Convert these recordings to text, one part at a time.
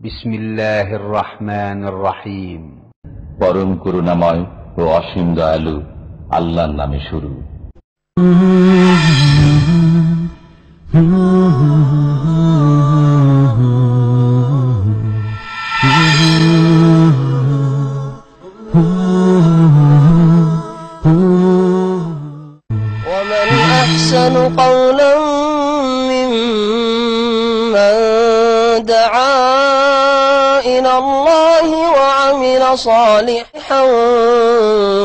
বিসমিল্লাহির রহমানির রহিম। পরম করুণাময় ও অসীম দয়ালু আল্লাহর নামে শুরু। ومن أحسن قولا ممن دعا إلى الله وعمل صالحا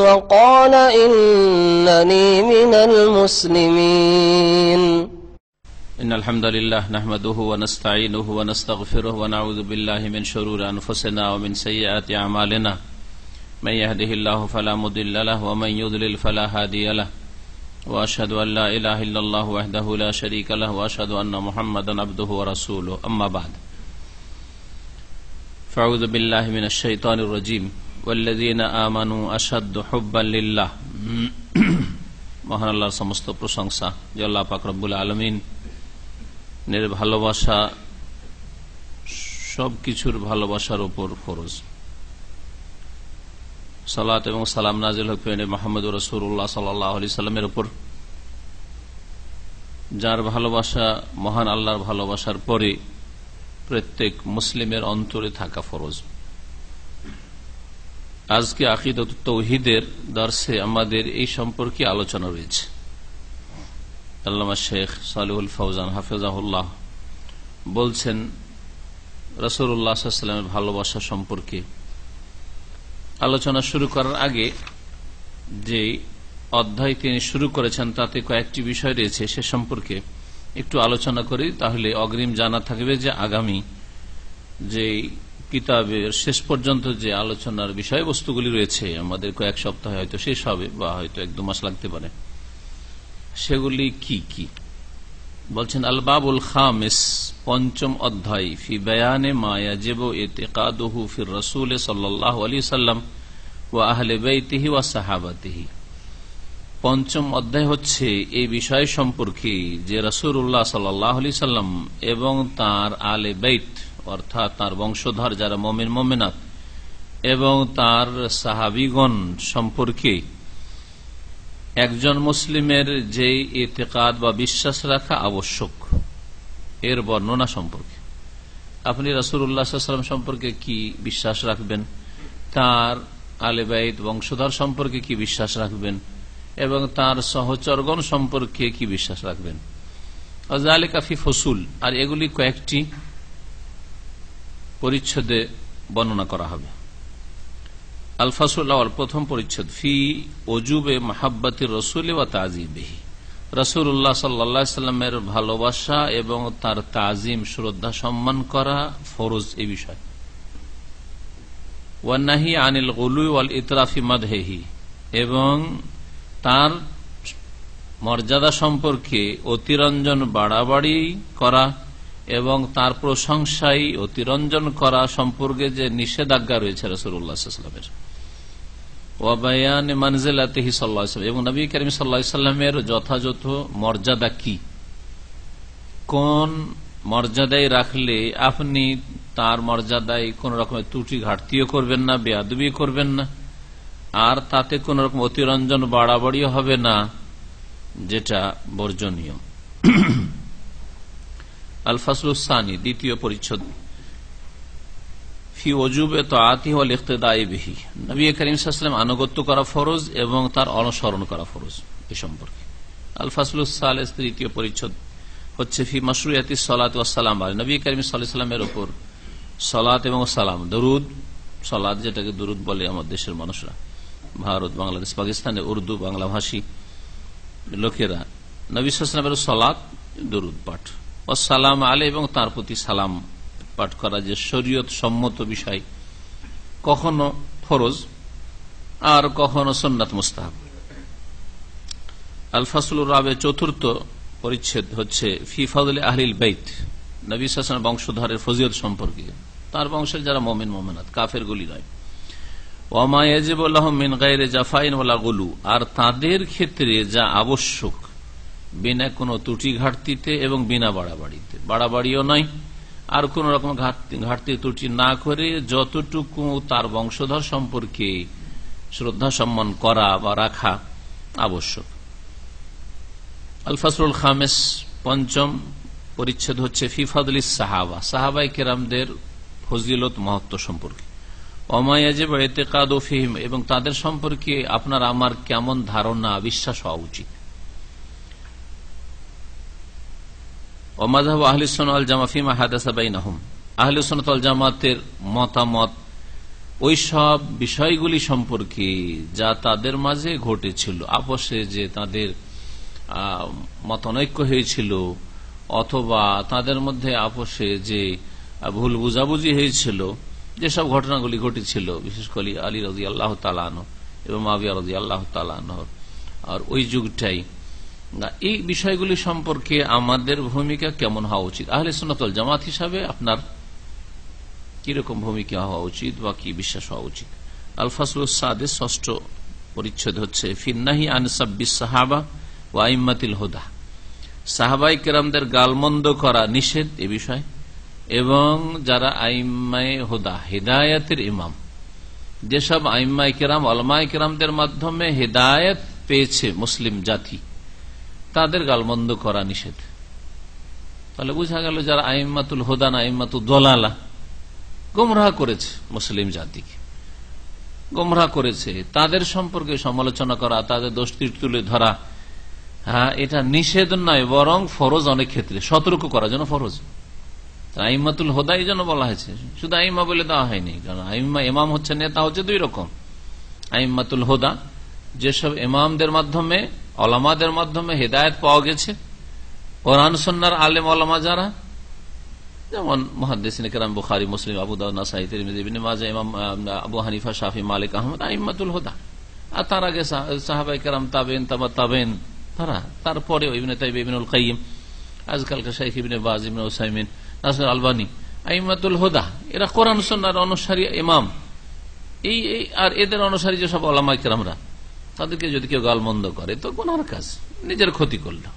وقال إنني من المسلمين. إن الحمد لله نحمده ونستعينه ونستغفره ونعوذ بالله من شرور أنفسنا ومن سيئات أعمالنا من يهده الله فلا مضل له ومن يضلل فلا هادي له وأشهد أن لا إله إلا الله وحده لا شريك له وأشهد أن محمدا عبده ورسوله أما بعد فأعوذ بالله من الشيطان الرجيم والذين آمنوا أشد حبا لله. মহান আল্লাহর সমস্ত প্রশংসা যে আল্লাহ পাক রব্বুল আলামিন নের ভালোবাসা সবকিছুর ভালোবাসার উপর ফরজ। সালাত এবং সালাম নাজিল হোক মুহাম্মদুর রাসূলুল্লাহ সাল্লাল্লাহু আলাইহি সাল্লামের উপর, যার ভালোবাসা মহান আল্লাহর ভালোবাসার পরে প্রত্যেক মুসলিমের অন্তরে থাকা ফরজ। আজকে আকীদাতুত তাওহীদের দর্শে আমাদের এই সম্পর্কে আলোচনা রয়েছে। আল্লামা শেখ সালেহুল ফৌজান হাফেজাহুল্লাহ বলছেন, রাসূলুল্লাহ সাল্লাল্লাহু আলাইহি ওয়াসাল্লামের ভালোবাসা সম্পর্কে আলোচনা শুরু করার আগে যে অধ্যায় তিনি শুরু করেছেন তাতে কয়েকটি বিষয় রয়েছে, সে সম্পর্কে একটু আলোচনা করি, তাহলে অগ্রিম জানা থাকবে যে আগামী যে কিতাবের শেষ পর্যন্ত যে আলোচনার বিষয়বস্তুগুলি রয়েছে আমাদের কয়েক সপ্তাহে হয়তো শেষ হবে বা হয়তো 1-2 মাস লাগতে পারে, সেগুলি কি কি বলছেন। আল বাবুল খামিস, পঞ্চম অধ্যায়, ফি বায়ানে মা ইয়াজিবু ইতিকাদুহু ফির রাসূল সাল্লাল্লাহু আলাইহি সাল্লাম ওয়া আহলে বাইতিহি ওয়া সাহাবাতিহি। পঞ্চম অধ্যায় হচ্ছে এই বিষয় সম্পর্কে যে রাসূলুল্লাহ সাল্লাল্লাহু আলাইহি সাল্লাম এবং তার আহলে বাইত অর্থাৎ তার বংশধর যারা মুমিন মুমিনাত এবং তার সাহাবীগণ সম্পর্কে একজন মুসলিমের যে ইতিকাদ বা বিশ্বাস রাখা আবশ্যক এর বর্ণনা সম্পর্কে। আপনি রাসূলুল্লাহ সাল্লাল্লাহু আলাইহি ওয়াসাল্লাম সম্পর্কে কি বিশ্বাস রাখবেন, তার আহলে বাইত বংশধর সম্পর্কে কি বিশ্বাস রাখবেন এবং তার সহচরগণ সম্পর্কে কি বিশ্বাস রাখবেন। যালিকা ফি ফুসুল, আর এগুলি কয়েকটি পরিচ্ছেদে বর্ণনা করা হবে। আল ফাসল আওয়াল, প্রথম পরিচ্ছেদ, ফি ওজুবে মাহাব্বাতির রাসূল ওয়া তাযীবিহি, রাসূলুল্লাহ সাল্লাল্লাহু আলাইহি সাল্লামের ভালোবাসা এবং তার তাজিম শ্রদ্ধা সম্মান করা ফরজ এই বিষয়। ওয়া নাহি আনিল গুলু ওয়াল ইতরাফি মাদহিহি, এবং তার মর্যাদা সম্পর্কে অতিরঞ্জন বাড়াবাড়ি করা এবং তার প্রশংসায় অতিরঞ্জন করা সম্পর্কে যে নিষেধাজ্ঞা রয়েছে রাসূলুল্লাহ সাল্লাল্লাহু আলাইহি ওয়াসাল্লামের। ওয়া বায়ান মানজিলাতিহি সাল্লাল্লাহু আলাইহি ওয়াসাল্লাম, এবং নবী করিম সাল্লাল্লাহু আলাইহি ওয়াসাল্লামের যথাযথ মর্যাদা কি, কোন মর্যাদায় রাখলে আপনি তার মর্যাদায় কোন রকমের ত্রুটি ঘাটতিও করবেন না, বেয়াদবি করবেন না, আর তাতে কোন রকম অতিরঞ্জন বাড়াবাড়িও হবে না, যেটা বর্জনীয়। আল ফাসলুস সানি, দ্বিতীয় পরিচ্ছেদ, ফি ওজুবে তাআতিহি ওয়াল ইক্তিদাই বিহি, নবী করিম সাল্লাল্লাহু আলাইহি ওয়াসাল্লাম আনুগত্য করা ফরজ এবং তার অনুসরণ করা ফরজ এই সম্পর্কে। আল ফাসলুস সালিস, তৃতীয় পরিচ্ছেদ হচ্ছে, ফি মাশরুইয়াতিস সালাত ওয়াস সালাম, নবী করিম সাল্লাল্লাহু আলাইহি ওয়াসাল্লামের উপর সালাত এবং সালাম, দরুদ, সালাত যেটাকে দরুদ বলে আমাদের দেশের মানুষরা, ভারত, বাংলাদেশ, পাকিস্তানে উর্দু বাংলা ভাষী লোকেরা, নবী সাল্লাল্লাহু আলাইহি ওয়াসাল্লামের সালাত দরুদ পাঠ ও সালাম আলাইহি, এবং তার প্রতি সালাম পাঠ করা যে শরীয়ত সম্মত বিষয়, কখনো ফরজ আর কখনো সুন্নাত মুস্তাহাব। আল ফাসলুর রাবে, চতুর্থ পরিচ্ছেদ হচ্ছে, ফি ফাদলি আহলিল বাইত, নবী সাল্লাল্লাহু আলাইহি ওয়াসাল্লাম বংশধরের ফজিলত সম্পর্কে, তার বংশের যারা মুমিন মুমিনাত কাফের গুলি নয়। ওয়া মা ইয়াজিবু লাহুম মিন গায়রি জাফাইন ওয়ালা গুলু, আর তাদের ক্ষেত্রে যা আবশ্যক বিনা কোনো ত্রুটি ঘাটতিতে এবং বিনা বাড়াবাড়িতে, বাড়াবাড়িও নয় আর কোন রকম ঘাটতি ত্রুটি না করে যতটুকু তার বংশধর সম্পর্কে শ্রদ্ধা সম্মান করা বা রাখা আবশ্যক। আল ফাসলুল খামেস, পঞ্চম পরিচ্ছেদ হচ্ছে ফি ফাদলিস সাহাবা, সাহাবায়ে কেরামদের ফজিলত মহত্ব সম্পর্কে। ওমা ইয়াজিবু ইতিকাদু ফিহিম, এবং তাদের সম্পর্কে আপনার আমার কেমন ধারণা বিশ্বাস হওয়া উচিত। ওয়া মাযহাবু আহলিস সুন্নাহ ওয়াল জামাআহ ফিমা হাদাসা বাইনাহুম, আহলে সুন্নাত ওয়াল জামাতের মতামত ওই সব বিষয়গুলি সম্পর্কে যা তাদের মাঝে ঘটেছিল, আপোষে যে তাদের মতানৈক্য হয়েছিল অথবা তাদের মধ্যে আপোষে যে ভুল বুঝাবুঝি হয়েছিল, যেসব ঘটনাগুলি ঘটেছিল, বিশেষ করে আলী রাদিয়াল্লাহু তাআলা আনহু এবং মুআবিয়া রাদিয়াল্লাহু তাআলা আনহু আর ওই যুগটাই, এই বিষয়গুলি সম্পর্কে আমাদের ভূমিকা কেমন হওয়া উচিত, আহলে সুন্নাত ওয়াল জামাত হিসাবে আপনার কিরকম ভূমিকা হওয়া উচিত বা কি বিশ্বাস হওয়া উচিত। আল ফাসলুস সাদিস, ষষ্ঠ পরিচ্ছেদ হচ্ছে ফিন্নাহি আন সাব্বিস সাহাবা ওয়া আইম্মাতিল হুদা, সাহাবায়ে কেরামদের গালমন্দ করা নিষেধ এ বিষয়, এবং যারা আইম্মায়ে হুদা, হিদায়াতের ইমাম, যেসব আইম্মায়ে কেরাম উলামায়ে কেরামদের মাধ্যমে হিদায়াত পেয়েছে মুসলিম জাতি, তাদের গালমন্দ করা নিষেধ। তাহলে বোঝা গেল যারা আইম্মাতুল হুদা না আইম্মাতুদ দালালা, গোমরাহ করেছে মুসলিম জাতিকে, গোমরাহ করেছে, তাদের সম্পর্কে সমালোচনা করা, তাদের দোষ তুলে ধরা, হ্যাঁ, এটা নিষেধ নয় বরং ফরজ, অনেক ক্ষেত্রে সতর্ক করার জন্য ফরজ। আইম্মাতুল হুদা এই জন্য বলা হয়েছে, শুধু আইম্মা বলে দেওয়া হয়নি, কারণ আইম্মা ইমাম হচ্ছে, নেতা হচ্ছে দুই রকম। আইম্মাতুল হুদা যেসব ইমামদের মাধ্যমে, ওলামাদের মাধ্যমে হেদায়েত পাওয়া গেছে, কোরআন সুন্নাহর আলেম ওলামা যারা, যেমন মুহাদ্দিসিন কেরাম, বুখারী, মুসলিম, আবু দাউদ, নাসাঈ, তিরমিজি, ইবনে মাজাহ, ইমাম আবু হানিফা, শাফি, মালিক, আহমদ, আইম্মাতুল হুদা। আর তার আগে সাহাবায়ে কেরাম, তাবেইন, তাবা তাবেইন, তারা, তারপরে ইবনে তাইমিয়া, ইবনুল কাইয়িম, আজকালকার শাইখ ইবনে বাজ, ইবনে উসাইমিন, নাসির আলবানী, আইম্মাতুল হুদা, এরা কোরআন সুন্নাহর অনুসারী ইমাম। এই আর এদের অনুসারী যেসব ওলামায়ে কেরামরা, তাদেরকে যদি কেউ গালমন্দ করে তো গুনার কাজ, নিজের ক্ষতি করলো,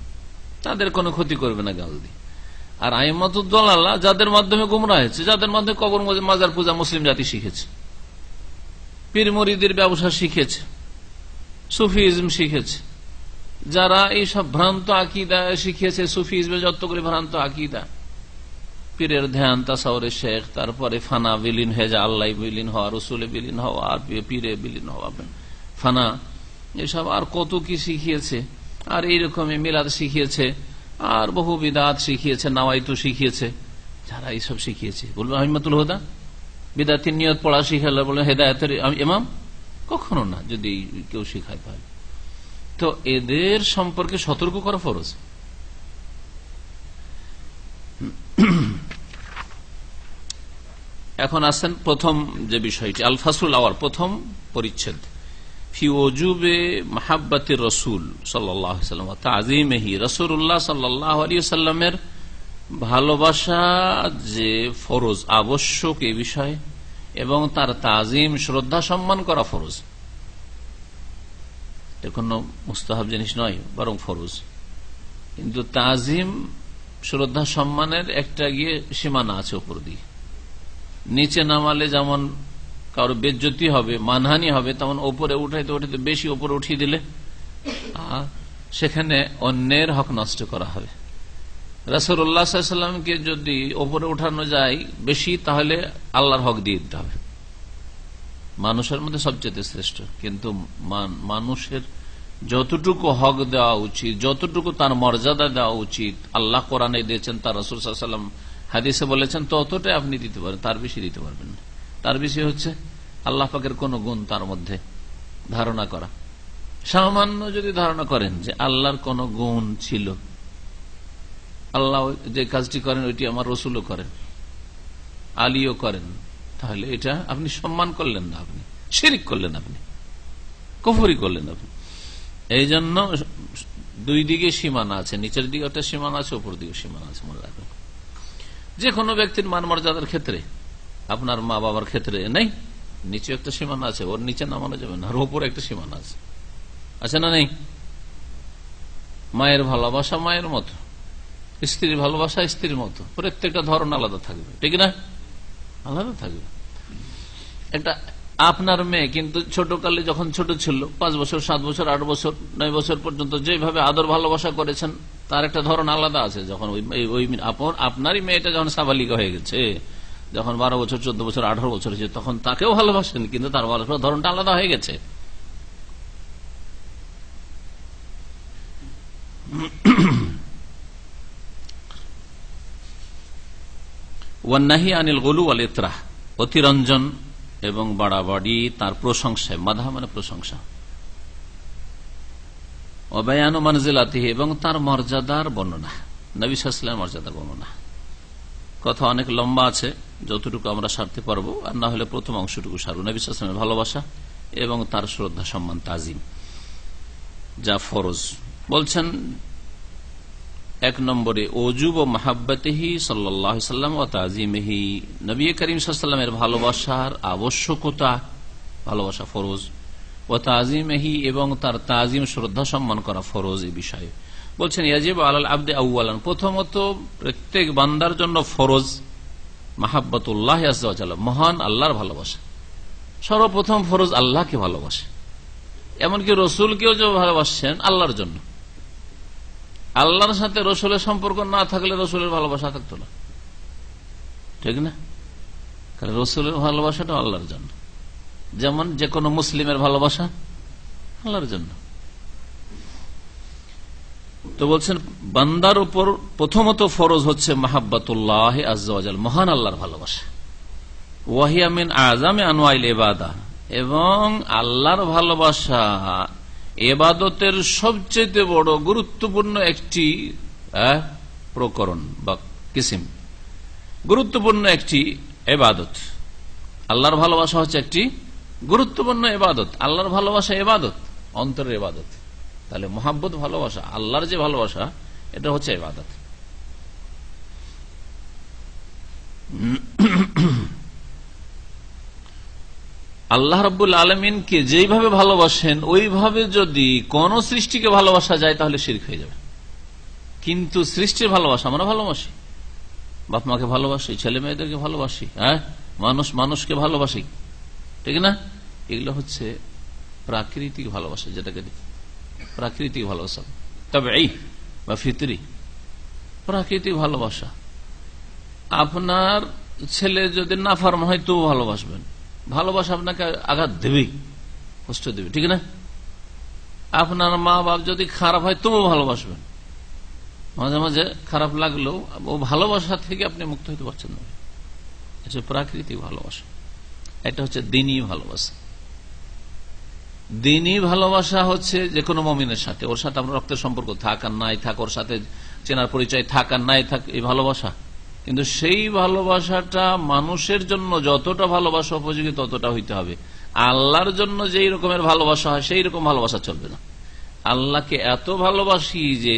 তাদের কোনো ক্ষতি করবে না গাল দিয়ে। আর আইম্মাতুদ দালালা যাদের মাধ্যমে গুমরাহ হয়েছে, যাদের মাধ্যমে কবর মাজার পূজা মুসলিম জাতি শিখেছে, পীর মুরিদের ব্যবসা শিখেছে, সুফিজম শিখেছে, যারা এইসব ভ্রান্ত আকীদা শিখিয়েছে, সুফিজমে যতগুলি ভ্রান্ত আকীদা, পীরের ধ্যান, তাসাউরে শেখ, তারপরে ফানা বিলীন হয়ে যায়, আল্লাহ বিলীন হওয়া, রসুলে বিলীন হওয়া, আর পীরে বিলীন হওয়া, ফানা, এসব আর কত কি শিখিয়েছে। আর এইরকমই মিলাদ শিখিয়েছে, আর বহু বিদাত শিখিয়েছে, নাওয়াইতু শিখিয়েছে। যারা এইসব শিখিয়েছে বলবে আইম্মাতুল হুদা, বিদাতির নিয়ত পড়া শিখালে বলে হেদায়েতের ইমাম, কখনো না। যদি কেউ শিখায় তাহলে তো এদের সম্পর্কে সতর্ক করা ফরজ। এখন আসেন প্রথম যে বিষয়টি, আল ফাসলুল আওয়াল, প্রথম পরিচ্ছেদ, ফি ওজুবে মাহাব্বাতির রাসূল সাল্লাল্লাহু আলাইহি ওয়াসাল্লাম ওয়া তাযীমিহি, রাসূলুল্লাহ সাল্লাল্লাহু আলাইহি ওয়াসাল্লামের ভালোবাসা যে ফরজ, আবশ্যক এই বিষয়ে, এবং তার তাজিম, শ্রদ্ধা সম্মান করা ফরজ। এটা কোনো মুস্তাহাব জিনিস নয়, বরং ফরজ। কিন্তু তাজিম, শ্রদ্ধা সম্মানের একটা গিয়ে সীমানা আছে, উপর দিয়ে নিচে নামালে যেমন কারো বেজ্জতি হবে, মানহানি হবে, তেমন ওপরে উঠাইতে উঠাইতে বেশি ওপরে উঠিয়ে দিলে সেখানে অন্যের হক নষ্ট করা হবে। রাসূলুল্লাহ সাল্লাল্লাহু আলাইহি ওয়াসাল্লামকে যদি ওপরে উঠানো যায় বেশি, তাহলে আল্লাহর হক দিয়ে দিতে হবে। মানুষের মধ্যে সবচেয়ে শ্রেষ্ঠ, কিন্তু মানুষের যতটুকু হক দেওয়া উচিত, যতটুকু তার মর্যাদা দেওয়া উচিত, আল্লাহ কোরআনে দিয়েছেন, তার রাসূল সাল্লাল্লাহু আলাইহি ওয়াসাল্লাম হাদিসে বলেছেন, ততটাই আপনি দিতে পারেন, তার বেশি দিতে পারবেন না। তার বেশি হচ্ছে আল্লাহ পাকের কোন গুণ তার মধ্যে ধারণা করা। সামান্য যদি ধারণা করেন যে আল্লাহর কোন গুণ ছিল, আল্লাহ যে কাজটি করেন ওইটি আমার রসুলও করেন, আলীও করেন, তাহলে এটা আপনি সম্মান করলেন না, আপনি শিরক করলেন, আপনি কুফরি করলেন। আপনি এই জন্য দুই দিকে সীমানা আছে, নিচের দিকে একটা সীমানা আছে, উপর দিকে সীমানা আছে, মনে রাখবেন। যে কোনো ব্যক্তির মান মর্যাদার ক্ষেত্রে, আপনার মা বাবার ক্ষেত্রে নেই, নিচে একটা সীমানা আছে, ওর নিচে নামানো যাবে না, আর ওপরে একটা সীমানা আছে, আছে না নেই? মায়ের ভালোবাসা মায়ের মতো, স্ত্রীর ভালোবাসা স্ত্রীর মতো, প্রত্যেকটা ধরন আলাদা থাকবে, ঠিক না? আলাদা থাকবে। একটা আপনার মেয়ে কিন্তু ছোটকালে যখন ছোট ছিল, 5 বছর 7 বছর 8 বছর 9 বছর পর্যন্ত যেভাবে আদর ভালোবাসা করেছেন তার একটা ধরন আলাদা আছে। যখন আপনারই মেয়েটা যখন সাবালিকা হয়ে গেছে, যখন 12 বছর 14 বছর 18 বছর হয়েছে, তখন তাকেও ভালোবাসেন, কিন্তু তার ভালোবাসার ধরনটা আলাদা হয়ে গেছে। ওয়ান্নাহি আনিল গুলু ওয়াল ইতরাহ, অতিরঞ্জন এবং বাড়াবাড়ি তার প্রশংসায়, মাদহা মানে প্রশংসা। ওয়াবায়ানু মানজিলাতিহি, এবং তার মর্যাদার বর্ণনা, নবী সাল্লাল্লাহু আলাইহি ওয়াসাল্লামের মর্যাদার বর্ণনা। কথা অনেক লম্বা আছে, যতটুকু আমরা সারতে পারবো, আর না হলে প্রথম অংশটুকু সারব। নবী সাল্লাল্লাহু আলাইহি ওয়াসাল্লামের ভালোবাসা এবং তার শ্রদ্ধা সম্মান তাজিম, যা ফরজ। বলছেন 1 নম্বরে ওজুব ও মাহাব্বতিহি সাল্লাল্লাহু আলাইহি ওয়াসাল্লাম ওয়া তাজিমিহি, নবী করিম সাল্লাল্লাহু আলাইহি ওয়াসাল্লামের ভালোবাসার আবশ্যকতা, ভালোবাসা ফরজ। ওয়া তাজিমিহি, এবং তার তাজিম শ্রদ্ধা সম্মান করা ফরজ। এই বিষয়ে বলছেন ইয়াজিবু আলাল আবদি আউয়ালান, প্রথমত প্রত্যেক বান্দার জন্য ফরজ মাহাব্বতুল্লাহ আযজা ওয়া জাল্লা, মহান আল্লাহর ভালোবাসা। সর্বপ্রথম ফরজ আল্লাহকে ভালোবাসে, এমনকি রসুলকেও যে ভালোবাসছেন আল্লাহর জন্য। আল্লাহর সাথে রসুলের সম্পর্ক না থাকলে রসুলের ভালোবাসা থাকতো না, ঠিক না? কারণ রসুলের ভালোবাসাটা আল্লাহর জন্য, যেমন যে কোনো মুসলিমের ভালোবাসা আল্লাহর জন্য। তো বলছেন বান্দার উপর প্রথমত ফরজ হচ্ছে মাহাব্বাতুল্লাহ আযজা ওয়া জাল্লা, মহান আল্লাহর ভালোবাসা। ওয়াহিয়া মিন আযামি আনওয়াইল ইবাদাহ, এবং আল্লাহর ভালোবাসা ইবাদতের সবচেয়ে বড় গুরুত্বপূর্ণ একটি প্রকরণ বা কিসিম, গুরুত্বপূর্ণ একটি ইবাদত। আল্লাহর ভালোবাসা হচ্ছে একটি গুরুত্বপূর্ণ ইবাদত। আল্লাহর ভালোবাসা ইবাদত, অন্তরের ইবাদত। তাহলে মহাব্বত ভালোবাসা, আল্লাহর যে ভালোবাসা, এটা হচ্ছে ইবাদত। আল্লাহ রাব্বুল আলামিনকে যেইভাবে ভালোবাসেন ওইভাবে যদি কোন সৃষ্টিকে ভালোবাসা যায় তাহলে শিরক হয়ে যাবে। কিন্তু সৃষ্টির ভালোবাসা আমরা ভালোবাসি, বাপ মাকে ভালোবাসি, ছেলে মেয়েদেরকে ভালোবাসি, মানুষকে ভালোবাসি, ঠিক না? এগুলো হচ্ছে প্রাকৃতিক ভালোবাসা, যেটাকে প্রাকৃতিক ভালোবাসা, তবে এই বা ফিতরি প্রাকৃতিক ভালোবাসা। আপনার ছেলে যদি নাফরমান হয় তবু ভালোবাসবেন, ভালোবাসা আপনাকে আঘাত দেবেই, কষ্ট দেবে, ঠিক না? আপনার মা বাপ যদি খারাপ হয় তবু ভালোবাসবেন, মাঝে মাঝে খারাপ লাগলেও ও ভালোবাসা থেকে আপনি মুক্ত হতে পারছেন না। এটা প্রাকৃতিক ভালোবাসা, এটা হচ্ছে দ্বীনি ভালোবাসা। দ্বীনি ভালোবাসা হচ্ছে যে কোনো মুমিনের সাথে, ওর সাথে আপনার রক্তের সম্পর্ক থাক আর নাই থাক, ওর সাথে চেনার পরিচয় থাক আর নাই থাক, এই ভালোবাসা। কিন্তু সেই ভালোবাসাটা মানুষের জন্য যতটা ভালোবাসা উপযোগী ততটা হইতে হবে। আল্লাহর জন্য যেই রকমের ভালোবাসা হয় সেই রকম ভালোবাসা চলবে না। আল্লাহকে এত ভালোবাসি যে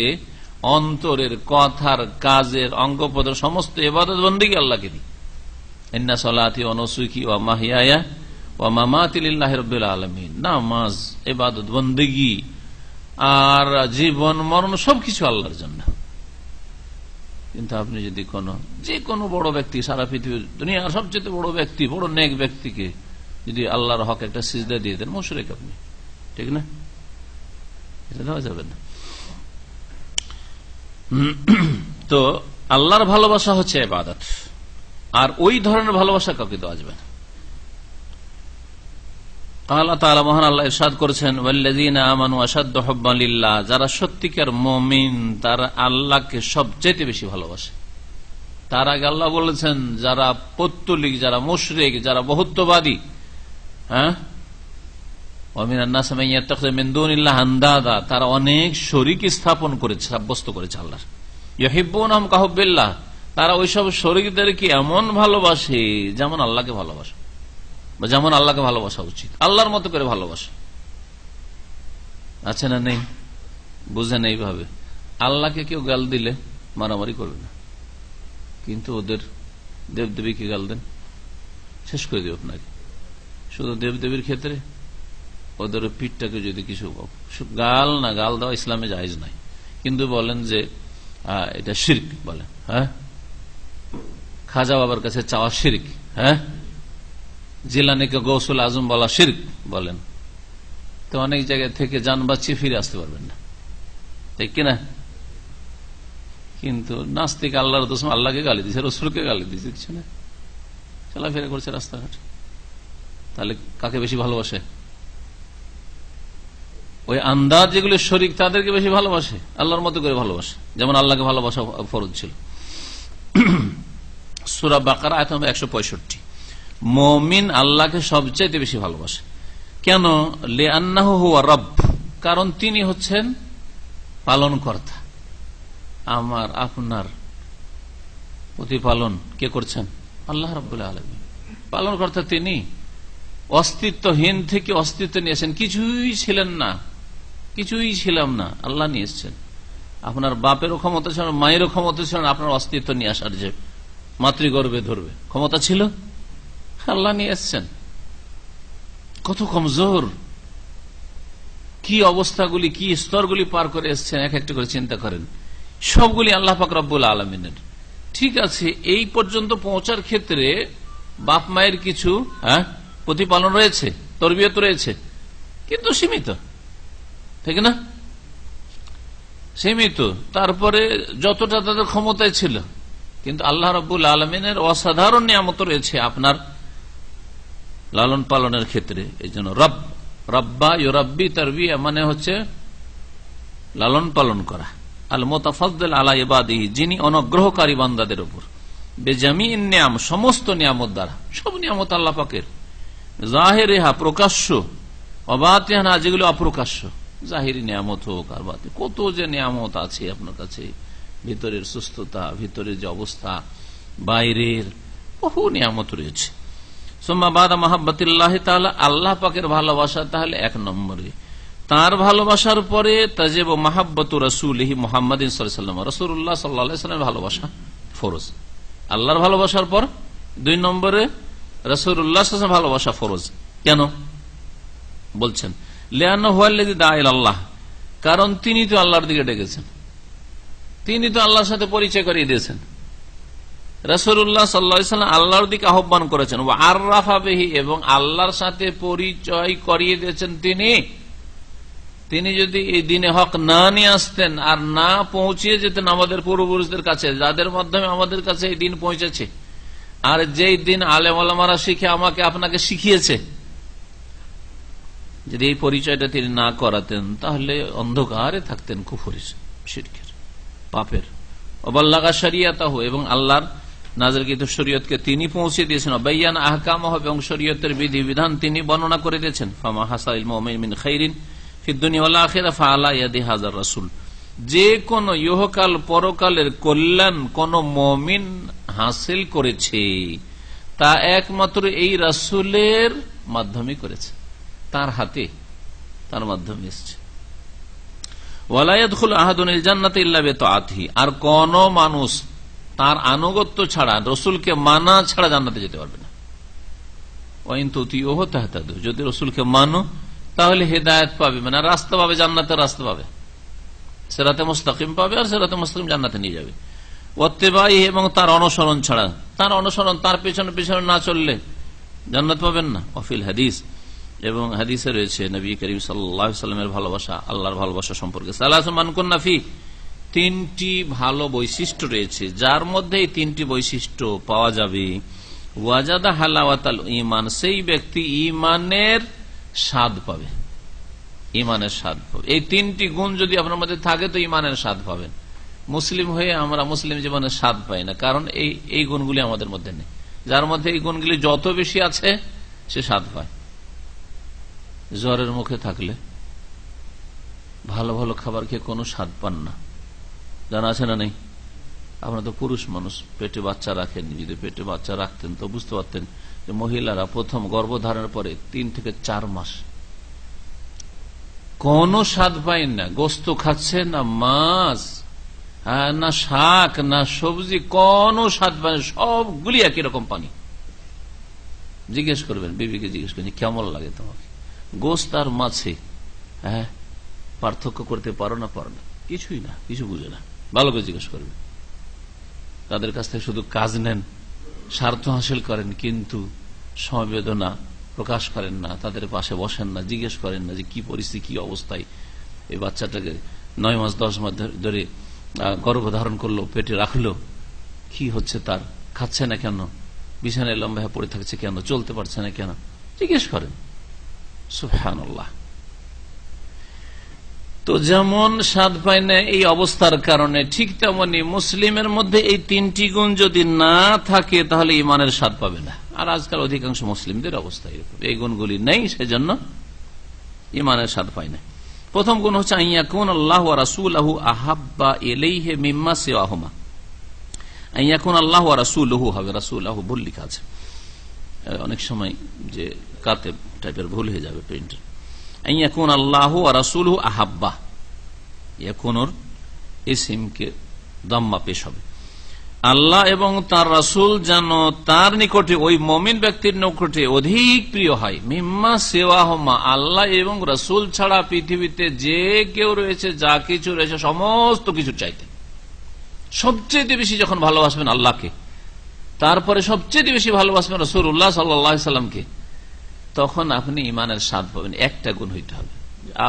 অন্তরের, কথার, কাজের, অঙ্গ প্রত্যঙ্গ সমস্ত ইবাদত বন্দেগী আল্লাহকে দিই। ইন্না সলাতি ওয়া নুসুকি ওয়া মাহইয়ায়া ওয়া মামাতি লিল্লাহি রাব্বিল আলামিন, নামাজ, ইবাদত বন্দেগী আর জীবন মরণ সবকিছু আল্লাহর জন্য। কিন্তু আপনি যদি যে কোনো বড় ব্যক্তি, সারা পৃথিবীর দুনিয়ার সবচেয়ে বড় ব্যক্তি, বড় নেক ব্যক্তিকে যদি আল্লাহর হক একটা সিজদা দিয়ে দেন, মুশরিক আপনি, ঠিক না? এটা দেওয়া যাবে না। তো আল্লাহর ভালোবাসা হচ্ছে ইবাদত, আর ওই ধরনের ভালোবাসা কাউকে দেওয়া যাবে না। আল্লাহ তাআলা মহান আল্লাহ ইরশাদ করেছেন, ওয়াল্লাযীনা আমানু আশাদ্দু হুব্বান লিল্লাহ, যারা সত্যিকার মুমিন তারা আল্লাহকে সবচেয়ে বেশি ভালোবাসে। তার আগে আল্লাহ বলেছেন যারা পৌত্তলিক, যারা মুশরিক, যারা বহুত্ববাদী, ওয়া মিনান নাস মান ইয়াত্তাখিযু মিন দুনিল্লাহি আনদাদা, তারা অনেক শরীক স্থাপন করেছে, সাব্যস্ত করেছে আল্লাহর। ইউহিব্বুনাহুম কাহুব্বিল্লাহ, তারা ওইসব শরীকদেরকে এমন ভালোবাসে যেমন আল্লাহকে ভালোবাসে, বা যেমন আল্লাহকে ভালোবাসা উচিত, আল্লাহর মতো করে ভালোবাসে। আছে না? নেই? বুঝেন এইভাবে আল্লাহকে কেউ গাল দিলে মারামারি করবে না, কিন্তু ওদের দেবদেবীকে গাল দেন, শেষ করে দেব আপনাকে। শুধু দেবদেবীর ক্ষেত্রে ওদের পিঠটাকে যদি কিছু গাল দেওয়া ইসলামে জায়েজ নাই, কিন্তু বলেন যে এটা শিরক বলেন। হ্যাঁ, খাজা বাবার কাছে চাওয়া শিরক। হ্যাঁ, জিলানিকে গৌসুল আজম বলা শিরক বলেন। তো অনেক জায়গা থেকে যান বাঁচিয়ে ফিরে আসতে পারবেন না, ঠিক কিনা? কিন্তু নাস্তিক আল্লাহর দুশমন, আল্লাহকে গালি দিচ্ছে, রসুলকে গালি দিচ্ছে, কিছু না, চলাফেরা করছে রাস্তাঘাট। তাহলে কাকে বেশি ভালোবাসে? ওই আন্দাজ যেগুলো শরিক তাদেরকে বেশি ভালোবাসে, আল্লাহর মতো করে ভালোবাসে, যেমন আল্লাহকে ভালোবাসা ফরজ ছিল। সূরা বাকারা আয়াত নম্বর 165। মুমিন আল্লাহকে সবচেয়ে বেশি ভালোবাসে। কেন? লিআন্নাহু হুয়া রব, কারণ তিনি হচ্ছেন পালনকর্তা। আমার আপনার প্রতিপালন কে করছেন? আল্লাহ রাব্বুল আলামিন। পালনকর্তা তিনি। অস্তিত্বহীন থেকে অস্তিত্ব নিয়েছেন, কিছুই ছিলেন না, কিছুই ছিলাম না, আল্লাহ নিয়ে এসছেন। আপনার বাপেরও ক্ষমতা ছিল, মায়েরও ক্ষমতা ছিল, আপনার অস্তিত্ব নিয়ে আসার, যে মাতৃগর্ভে ধরবে ক্ষমতা ছিল, আল্লাহ নিয়ে এসছেন। কত কমজোর, কি অবস্থাগুলি, কি স্তরগুলি পার করে এসছেন, এক একটা করে চিন্তা করেন। সবগুলি আল্লাহ পাক রব্বুল আলামিনের। ঠিক আছে, এই পর্যন্ত পৌঁছার ক্ষেত্রে বাপ মায়ের কিছু প্রতিপালন রয়েছে, তরবিয়ত রয়েছে, কিন্তু সীমিত, ঠিক না? সীমিত। তারপরে যতটা তাদের ক্ষমতায় ছিল, কিন্তু আল্লাহ রাব্বুল আলামিনের অসাধারণ নিয়ামত রয়েছে আপনার লালন পালনের ক্ষেত্রে। এই জন্য রব, রব্বা ইউরাব্বি তারবিয়া মানে হচ্ছে লালন পালন করা। আল মুতাফাদ্দাল আলা ইবাদিহি, যিনি অনুগ্রহকারী বান্দাদের উপর, বেজামিন নিয়াম, সমস্ত নিয়ামত দ্বারা। সব নিয়ামত আল্লাহ পাকের, জাহিরিহা প্রকাশ্য, অবাতিহা যেগুলো অপ্রকাশ্য। জাহিরি নিয়ামত হোক আর বাতি, কত যে নিয়ামত আছে আপনার কাছে, ভিতরের সুস্থতা, ভিতরের যে অবস্থা, বাইরের বহু নিয়ামত রয়েছে। সুম্মা বাদা মাহাব্বাতিল্লাহি তাআলা, আল্লাহ পাকের ভালোবাসা তাহলে এক নম্বরে। তার ভালোবাসার পরে তাজিব মাহাব্বাতু রাসূলিহি মুহাম্মাদিন সাল্লাল্লাহু আলাইহি ওয়াসাল্লাম, রাসূলুল্লাহ সাল্লাল্লাহু আলাইহি ওয়াসাল্লামের ভালোবাসা ফরজ। আল্লাহর ভালোবাসার পর 2 নম্বরে রাসূলুল্লাহ সাল্লাল্লাহু আলাইহি ওয়াসাল্লাম ভালোবাসা ফরজ। কেন বলছেন? লিআন্নাহু হুয়াল্লাযী দাআ ইলাল্লাহ, কারণ তিনি তো আল্লাহর দিকে ডেকেছেন, তিনি তো আল্লাহর সাথে পরিচয় করিয়ে দিয়েছেন। রাসূলুল্লাহ সাল্লাল্লাহু আলাইহি ওয়াসাল্লাম আল্লাহর দিকে আহ্বান করেছেন, ওয়া আররাফা বিহি, এবং আল্লাহর সাথে পরিচয় করিয়ে দিয়েছেন তিনি। তিনি যদি এই দিনে হক না নিয়ে আসতেন আর না পৌঁছিয়ে যেতেন আমাদের পূর্বপুরুষদের কাছে, যাদের মাধ্যমে আমাদের কাছে এই দিন পৌঁছেছে, আর যেই দিন আলেম ওলামারা শিখে আমাকে আপনাকে শিখিয়েছে, যদি এই পরিচয়টা তিনি না করাতেন তাহলে অন্ধকারে থাকতেন কুফরির, শিরকের, পাপের। ওয়াবাল্লাগা শরিয়াতাহু, এবং আল্লাহর নাযিলকৃত শরীয়তকে তিনি পৌঁছে দিয়েছেন। বায়ান আহকামাহু, এবং শরীয়তের বিধি বিধান তিনি বর্ণনা করে দিয়েছেন। ফামা হাসাইল মুমিন মিন খাইরিন ফিদ দুনিয়া ওয়াল আখিরাহ ফাআলা ইয়াদি হাযার রাসূল, যে কোন ইহকাল পরকালের কল্যাণ কোন মুমিন হাসিল করেছে তা একমাত্র এই রাসূলের মাধ্যমে করেছে, তার হাতে, তার মাধ্যমে এসেছে। ওয়ালা ইয়াদখুলু আহাদুন আল জান্নাতা ইল্লা বিতাআতিহি, আর কোন মানুষ তার আনুগত্য ছাড়া, রাসূলকে মানা ছাড়া জান্নাতে যেতে পারবে না। ওয়া ইন তুতিউহু তাহতাদু, যদি রাসূলকে মানো তাহলে হেদায়েত পাবে, মানে রাস্তা পাবে, জান্নাতের রাস্তা পাবে, সিরাতে মুস্তাকিম পাবে, আর সিরাতে মুস্তাকিম জান্নাতে নিয়ে যাবে। ওয়াত্তিবাই, এবং তার অনুসরণ ছাড়া, তার অনুসরণ, তার পেছনে পেছনে না চললে জান্নাত পাবেন না। ওয়াফিল হাদিস, এবং হাদিসে রয়েছে নবী করিম সাল্লাল্লাহু আলাইহি ওয়াসাল্লামের ভালোবাসা, আল্লাহর ভালোবাসা সম্পর্কে, সালাসু মান কুন্না ফি, 3টি ভালো বৈশিষ্ট্য রয়েছে, যার মধ্যে এই 3টি বৈশিষ্ট্য পাওয়া যাবে। ওয়াজাদা হালাওয়াতাল ঈমান, সেই ব্যক্তি ঈমানের স্বাদ পাবে, ঈমানের স্বাদ পাবে। এই 3টি গুণ যদি আপনার মধ্যে থাকে তো ঈমানের স্বাদ পাবেন। মুসলিম হয়ে আমরা মুসলিম জীবনের স্বাদ পাই না, কারণ এই গুণগুলি আমাদের মধ্যে নেই। যার মধ্যে এই গুণগুলি যত বেশি আছে সে স্বাদ পায়। জ্বরের মুখে থাকলে ভালো ভালো খাবার খেয়ে কোনো স্বাদ পান না, জানা আছে না নেই? আপনার তো পুরুষ মানুষ, পেটে বাচ্চা রাখেন, যদি পেটে বাচ্চা রাখতেন তো বুঝতে পারতেন যে মহিলারা প্রথম গর্ভধারণের পরে 3 থেকে 4 মাস কোনো স্বাদ পায় না। গোস্ত খাচ্ছে না, মাছ না, শাক না, সবজি, কোনো স্বাদ পায় না, সবগুলি একই রকম পানি। জিজ্ঞেস করবেন, বিবিকে জিজ্ঞেস করবেন কেমন লাগে তোমাকে, গোস্ত আর মাছে পার্থক্য করতে পারো না? কিছুই না, কিছু বুঝে না। ভালো করে জিজ্ঞেস করবে। তাদের কাছ থেকে শুধু কাজ নেন, স্বার্থ হাসিল করেন, কিন্তু সমবেদনা প্রকাশ করেন না, তাদের পাশে বসেন না, জিজ্ঞেস করেন না যে কি পরিস্থিতি, কি অবস্থায় এই বাচ্চাটাকে 9 মাস 10 মাস ধরে গর্ভধারণ করলো, পেটে রাখলো, কি হচ্ছে তার, খাচ্ছে না কেন, বিছানায় লম্বা হয়ে পড়ে থাকছে কেন, চলতে পারছে না কেন, জিজ্ঞেস করেন। সুবহানাল্লাহ। তো যেমন স্বাদ পায় না এই অবস্থার কারণে, ঠিক তেমনি মুসলিমের মধ্যে এই 3টি গুণ যদি না থাকে তাহলে ইমানের স্বাদ পাবে না। আর আজকাল অধিকাংশ মুসলিমদের অবস্থা এরকম, এই গুণগুলি নেই, সেজন্য ইমানের স্বাদ পায় না। প্রথম গুণ হচ্ছে আইয়াকুন আল্লাহ ওয়া রাসূলুহু আহাব্বা ইলাইহি মিম্মা সিওয়াহুমা। আইয়াকুন আল্লাহ ওয়া রাসূলুহু হবে, রাসূলুহু ভুল লেখা আছে, অনেক সময় যে কাতেব টাইপের ভুল হয়ে যাবে প্রিন্টার। আইয়াকুন আল্লাহ ওয়া রাসূলুহু আহাব্বা, ইয়াকুনুর ইসমকে দাম্মা পেশ হবে। আল্লাহ এবং তার রাসূল যেন তার নিকটে, ওই মুমিন ব্যক্তির নিকটে অধিক প্রিয় হয়, মিম্মা সিওয়াহুমা, আল্লাহ এবং রাসূল ছাড়া পৃথিবীতে যে কেউ রয়েছে, যা কিছু রয়েছে, সমস্ত কিছু চাইতে সবচেয়ে বেশি যখন ভালোবাসবেন আল্লাহকে, তারপরে সবচেয়ে বেশি ভালোবাসবেন রাসূলুল্লাহ সাল্লাল্লাহু আলাইহি সাল্লামকে, তখন আপনি ইমানের স্বাদ পাবেন। একটা গুণ হইতে হবে,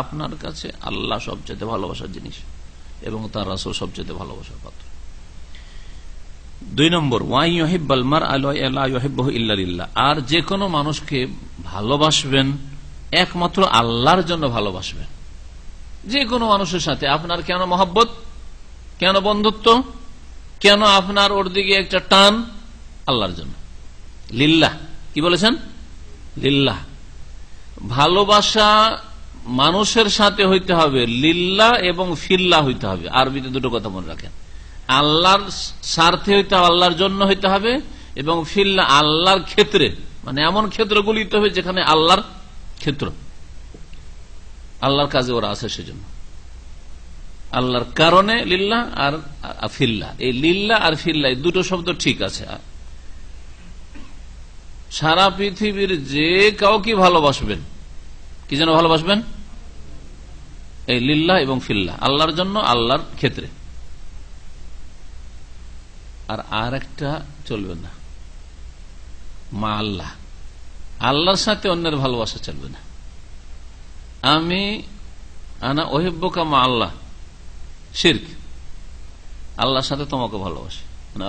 আপনার কাছে আল্লাহ সবচেয়ে ভালোবাসার জিনিস এবং তার রাসূল সবচেয়ে ভালোবাসার পাত্র। 2 নম্বর, ওয়া ইউহিব্বাল মারআ লা ইউহিব্বুহু ইল্লা লিল্লাহ, আর যে কোনো মানুষকে ভালোবাসবেন একমাত্র আল্লাহর জন্য ভালোবাসবেন। যে কোনো মানুষের সাথে আপনার কেন মহব্বত, কেন বন্ধুত্ব, কেন আপনার ওর দিকে একটা টান, আল্লাহর জন্য, লিল্লাহ। কি বলেছেন? লিল্লাহ। ভালোবাসা মানুষের সাথে হইতে হবে লিল্লাহ এবং ফিল্লাহ হইতে হবে। আরবিতে দুটো কথা মনে রাখেন, আল্লাহর স্বার্থে হইতে হবে, আল্লাহর জন্য হইতে হবে, এবং ফিল্লাহ আল্লাহর ক্ষেত্রে, মানে এমন ক্ষেত্রগুলি হইতে হবে যেখানে আল্লাহর ক্ষেত্র, আল্লাহর কাজে ওরা আছে, সেজন্য আল্লাহর কারণে লিল্লাহ আর ফিল্লাহ। এই লিল্লাহ আর ফিল্লাহ দুটো শব্দ ঠিক আছে। সারা পৃথিবীর যে কাউকে ভালোবাসবেন, কি যেন ভালোবাসবেন? এই লিল্লাহ এবং ফিল্লাহ, আল্লাহর জন্য, আল্লাহর ক্ষেত্রে। আর একটা চলবে না, মা আল্লাহ, আল্লাহর সাথে অন্যের ভালোবাসা চলবে না। আমি আনা ওহিব্বুকা মা আল্লাহ, শিরক, আল্লাহর সাথে তোমাকে ভালোবাসি, মানে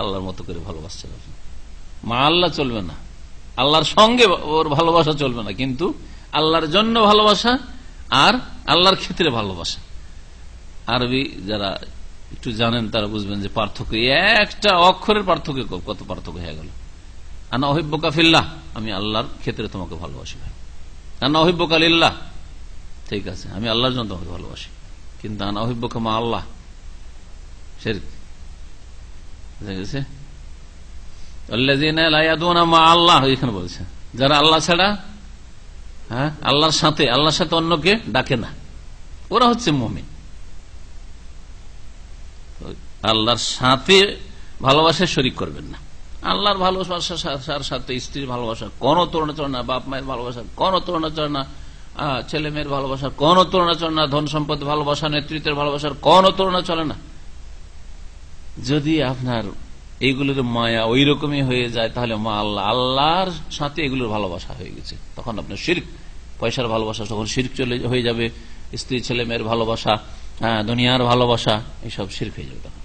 আল্লাহর মতো করে ভালোবাসছে, মা আল্লাহ চলবে না, আল্লাহর সঙ্গে ওর ভালোবাসা চলবে না, কিন্তু আল্লাহর জন্য ভালোবাসা আর আল্লাহর ক্ষেত্রে ভালোবাসা। আরবি যারা একটু জানেন তারা বুঝবেন যে পার্থক্য, একটা অক্ষরের পার্থক্য কত পার্থক্য হয়ে গেল। আনা উহিব্বুকা ফিল্লাহ, আমি আল্লাহর ক্ষেত্রে তোমাকে ভালোবাসি। আনা উহিব্বুকা লিল্লাহ, ঠিক আছে, আমি আল্লাহর জন্য তোমাকে ভালোবাসি, কিন্তু আনা উহিব্বুকা মা আল্লাহ, শিরক। বুঝা গেছে? আল্লাযীনা লা ইয়াদুনা মা আল্লাহ, এখানে বলছে যারা আল্লাহ ছাড়া, হ্যাঁ, আল্লাহর সাথে, আল্লাহর সাথে অন্যকে ডাকে না, ওরা হচ্ছে মুমিন। আল্লাহর সাথে ভালোবাসা শরীক করবেন না। আল্লাহর ভালোবাসার সাথে স্ত্রীর ভালোবাসা কোন তুলনা চলে না, বাপ মায়ের ভালোবাসা কোন তুলনা চলে না, ছেলে মেয়ের ভালোবাসার কোন তুলনা চলে না, ধন সম্পদ ভালোবাসা, নেতৃত্বের ভালোবাসার কোন তুলনা চলে না। যদি আপনার এইগুলোর মায়া ওই রকমই হয়ে যায়, তাহলে মা আল্লাহ, আল্লাহর সাথে এগুলোর ভালোবাসা হয়ে গেছে, তখন আপনার শিরক। পয়সার ভালোবাসা তখন শিরক চলে হয়ে যাবে, স্ত্রী ছেলে মেয়ের ভালোবাসা, দুনিয়ার ভালোবাসা, এইসব শিরক হয়ে যাবে তখন।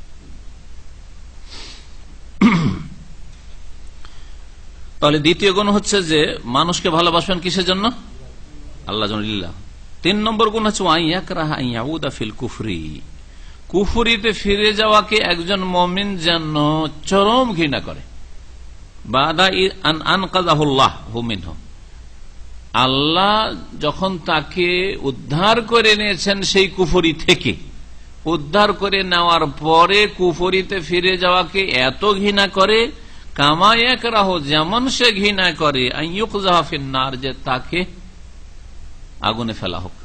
তাহলে দ্বিতীয় গুণ হচ্ছে যে মানুষকে ভালোবাসবেন কিসের জন্য? আল্লাহর জন্য, লিল্লাহ। 3 নম্বর গুণ হচ্ছে ওয়াইয়াকরাহা আইয়াউদা ফিল কুফরি, কুফরিতে ফিরে যাওয়াকে একজন মুমিন যেন চরম ঘৃণা করে। বাদা আন আনকাযাহুল্লাহু মিনহু, আল্লাহ যখন তাকে উদ্ধার করে নিয়েছেন সেই কুফরি থেকে, উদ্ধার করে নেওয়ার পরে কুফরিতে ফিরে যাওয়াকে এত ঘৃণা করে, কামা ইয়াকরাহু, যেমন সে ঘৃণা করে, আইয়ুকযাহা ফিন্নার, যে তাকে আগুনে ফেলা হোক।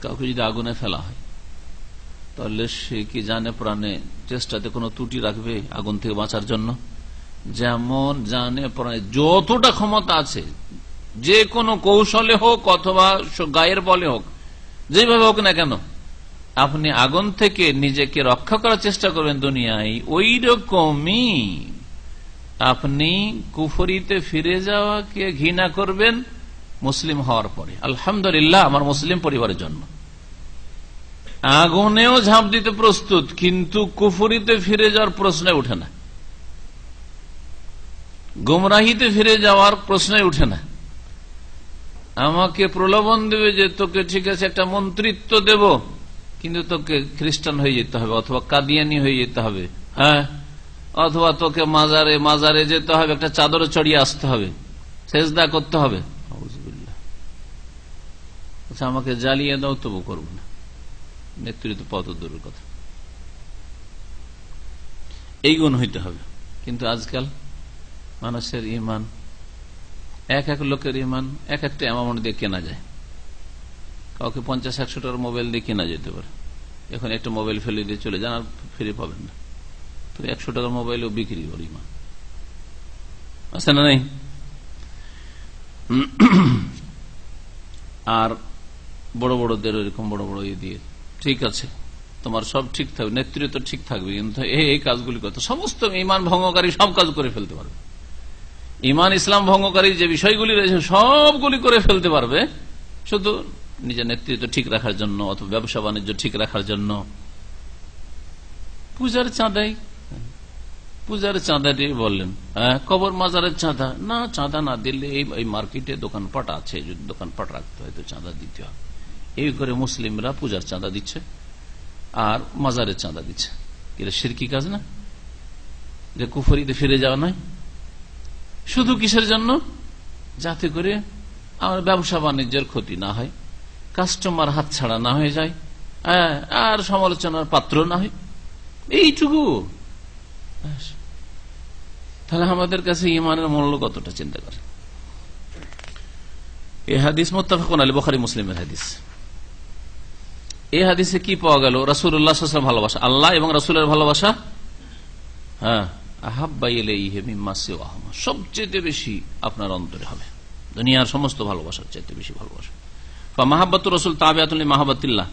কাউকে যদি আগুনে ফেলা হয় তাহলে সে কি জানে প্রাণে চেষ্টাতে কোনো ত্রুটি রাখবে আগুন থেকে বাঁচার জন্য? যেমন জানে প্রাণে যতটা ক্ষমতা আছে, যে কোনো কৌশলে হোক অথবা গায়ের বলে হোক, যেভাবে হোক না কেন, আপনি আগুন থেকে নিজেকে রক্ষা করার চেষ্টা করবেন দুনিয়ায়, ওই রকমই আপনি কুফরিতে ফিরে যাওয়াকে ঘৃণা করবেন মুসলিম হওয়ার পরে। আলহামদুলিল্লাহ আমার মুসলিম পরিবারের জন্য আগুনেও ঝাঁপ দিতে প্রস্তুত, কিন্তু কুফরিতে ফিরে যাওয়ার প্রশ্নে উঠে না, গুমরাহিতে ফিরে যাওয়ার প্রশ্নে উঠে না। আমাকে প্রলোভন দেবে যে তোকে ঠিক আছে একটা মন্ত্রিত্ব দেব, কিন্তু তোকে খ্রিস্টান হয়ে যেতে হবে অথবা কাদিয়ানি হয়ে যেতে হবে, হ্যাঁ, অথবা তোকে মাজারে মাজারে যেতে হবে, একটা চাদরে চড়িয়ে আসতে হবে, সেজদা করতে হবে। আচ্ছা আমাকে জ্বালিয়ে দাও তবু করবো না, নেতৃত্ব পদ দূরের কথা, এই গুণ হইতে হবে। কিন্তু আজকাল মানুষের ইমান, এক এক লোকের ইমান এক একটা অ্যামাউন্ট দিয়ে কেনা যায়। কাউকে 50-100 টাকার মোবাইল দিয়ে কেনা যেতে পারে। এখন একটা মোবাইল ফেলে দিয়ে চলে যান, আর ফিরে পাবেন না। তো 100 টাকার মোবাইলও বিক্রি করে ইমান আছে না নেই? আর বড় বড়দের এরকম বড় বড় ইয়ে দিয়ে, ঠিক আছে তোমার সব ঠিক থাকবে, নেতৃত্ব ঠিক থাকবে, কিন্তু এই কাজগুলি করতে, সমস্ত ইমান ভঙ্গকারী সব কাজ করে ফেলতে পারবে। ইমান ইসলাম ভঙ্গকারী যে বিষয়গুলি রয়েছে সবগুলি করে ফেলতে পারবে, শুধু নিজের নেতৃত্ব ঠিক রাখার জন্য অথবা ব্যবসা বাণিজ্য ঠিক রাখার জন্য। পূজার চাঁদাই, পূজার চাঁদাটি বললেন, কবর মাজারের চাঁদা না, চাঁদা না দিলে এই মার্কেটে দোকানপাট আছে, যদি দোকানপাট রাখতে হয় তো চাঁদা দিতে হয়। এই করে মুসলিমরা পূজার চাঁদা দিচ্ছে আর মাজারের চাঁদা দিচ্ছে। এটা শিরকি কাজ না? যে কুফরিতে ফিরে যাওয়া নয়? শুধু কিসের জন্য? যাতে করে আমার ব্যবসা বাণিজ্যের ক্ষতি না হয়, কাস্টমার হাতছাড়া না হয়ে যায়, আর সমালোচনার পাত্র না হয়, এইটুকু। তাহলে আমাদের কাছে ইমানের মূল্য কতটা চিন্তা করে। এই হাদিস মুত্তাফাকুন আলাইহি, বুখারী মুসলিমের হাদিস। এই হাদিসে কি পাওয়া গেল? রাসূলুল্লাহ সাল্লাল্লাহু আলাইহি ওয়াসাল্লাম ভালোবাসা, আল্লাহ এবং রাসূলের ভালোবাসা, হ্যাঁ, আহাব্বা ইলাইহি মিম্মা সিওয়াহুমা, সবচেয়ে বেশি আপনার অন্তরে হবে, দুনিয়ার সমস্ত ভালোবাসার চাইতে বেশি ভালোবাসা। ফামাহাব্বাতু রাসূল তাবিআতুন লিমাহাব্বাতিল্লাহ।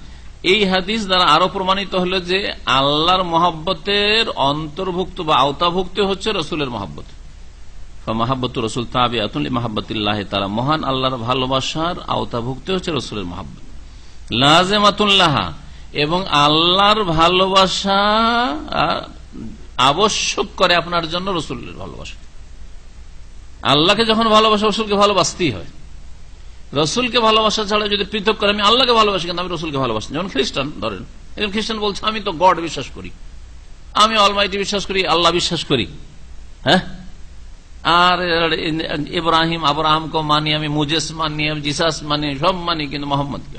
এই হাদিস দ্বারা আরো প্রমাণিত হলো যে আল্লাহর মহব্বতের অন্তর্ভুক্ত বা আওতাভুক্ত হচ্ছে রাসূলের মহব্বত। ফামাহাব্বাতু রাসূল তাবিআতুন লিমাহাব্বাতিল্লাহ, তারা মহান আল্লাহর ভালোবাসার আওতাভুক্ত হচ্ছে রাসূলের মহব্বত। লাযিমাতুন লাহা, এবং আল্লাহর ভালোবাসা আবশ্যক করে আপনার জন্য রাসূলের ভালোবাসা। আল্লাহকে যখন ভালোবাসা, রাসূলকে ভালোবাসতেই হয়। রসুলকে ভালোবাসা ছাড়া যদি পৃথক করে আমি আল্লাহকে ভালোবাসি কিন্তু আমি রসুলকে ভালোবাসি, যেমন খ্রিস্টান ধরেন, একজন খ্রিস্টান বলছে আমি তো গড বিশ্বাস করি, আমি অলমাইটি বিশ্বাস করি, আল্লাহ বিশ্বাস করি, হ্যাঁ, আর ইব্রাহিম আব্রাহামকে মানি, আমি মুজেস মানি, আমি জিসাস মানি, সব মানি, কিন্তু মোহাম্মদকে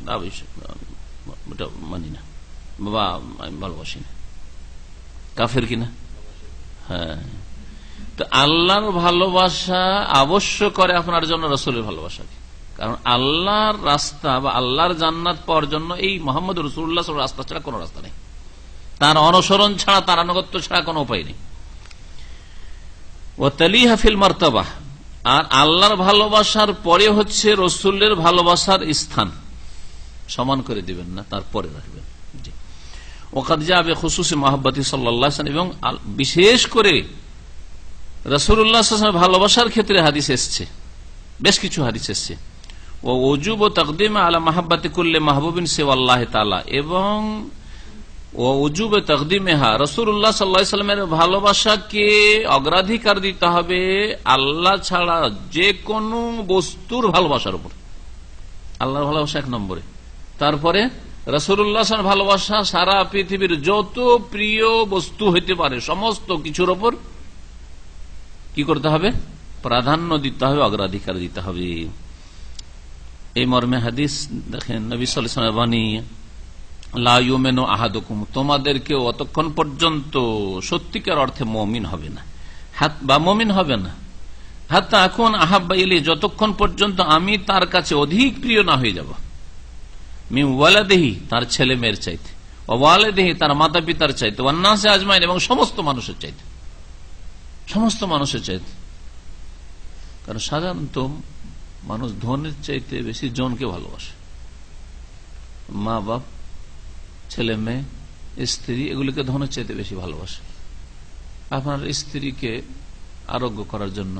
মানি না, বাবা আমি ভালোবাসি না। কাফের কিনা? হ্যাঁ। তো আল্লাহর ভালোবাসা আবশ্যক করে আপনার জন্য রসুলের ভালোবাসা, কারণ আল্লাহর রাস্তা বা আল্লাহর জান্নাত পাওয়ার জন্য এই মোহাম্মদ রাসূলুল্লাহ রাস্তা ছাড়া কোনো রাস্তা নেই, তার অনুসরণ ছাড়া, তার আনুগত্য ছাড়া কোনো উপায় নেই। ওয়াতালিহা ফিল মারতাবা, আর আল্লাহর ভালোবাসার পরে হচ্ছে রসুলের ভালোবাসার স্থান, সমান করে দিবেন না, তারপরে রাখবেন। ওয়াকাদ জাআ বিখুসুসি মাহাব্বতি সাল্লাল্লাহু আলাইহি ওয়াসাল্লাম, এবং বিশেষ করে রাসূলুল্লাহ সাল্লাল্লাহু আলাইহি ওয়াসাল্লাম ভালোবাসার ক্ষেত্রে হাদিস এসেছে, বেশ কিছু হাদিস এসেছে। ও ওজুব তাকদিম আলা মাহাব্বাতি কুল্লি মাহবুবিন সিওয়াল্লাহি তাআলা, এবং ও ওজুব তাকদিমেহা, রাসূলুল্লাহ সাল্লাল্লাহু আলাইহি ওয়াসাল্লামের ভালোবাসাকে অগ্রাধিকার দিতে হবে আল্লাহ ছাড়া যে কোনো বস্তুর ভালোবাসার উপর। আল্লাহর ভালোবাসা এক নম্বরে, তারপরে রাসূলুল্লাহ সাল্লাল্লাহু আলাইহি ওয়াসাল্লামের ভালোবাসা সারা পৃথিবীর যত প্রিয় বস্তু হইতে পারে সমস্ত কিছুর উপর কি করতে হবে? প্রাধান্য দিতে হবে, অগ্রাধিকার দিতে হবে। এই মর্মে হাদিস দেখেন, নবী সাল্লাল্লাহু আলাইহি ওয়াসাল্লাম বাণী, লা ইউমিনু আহাদুকুম, তোমাদেরকে অতক্ষণ পর্যন্ত সত্যিকার অর্থে মুমিন হবে না, বা মুমিন হবে না, হাত্তা আকুন আহাব্বা ইলাইহি, যতক্ষণ পর্যন্ত আমি তার কাছে অধিক প্রিয় না হয়ে যাব, মিন ওয়ালাদিহি, তার ছেলে মেয়ের চাইতে, ওয়া ওয়ালিদিহি, তার মাতা পিতার চাইতে, ওয়ান নাসি আজমাইন, এবং সমস্ত মানুষের চাইতে, সমস্ত মানুষের চাইতে। কারণ সাধারণত মানুষ ধনের চাইতে বেশি জনকে ভালোবাসে, মা বাপ, ছেলে মেয়ে, স্ত্রী, এগুলিকে ধনের চাইতে বেশি ভালোবাসে। আপনার স্ত্রীকে আরোগ্য করার জন্য,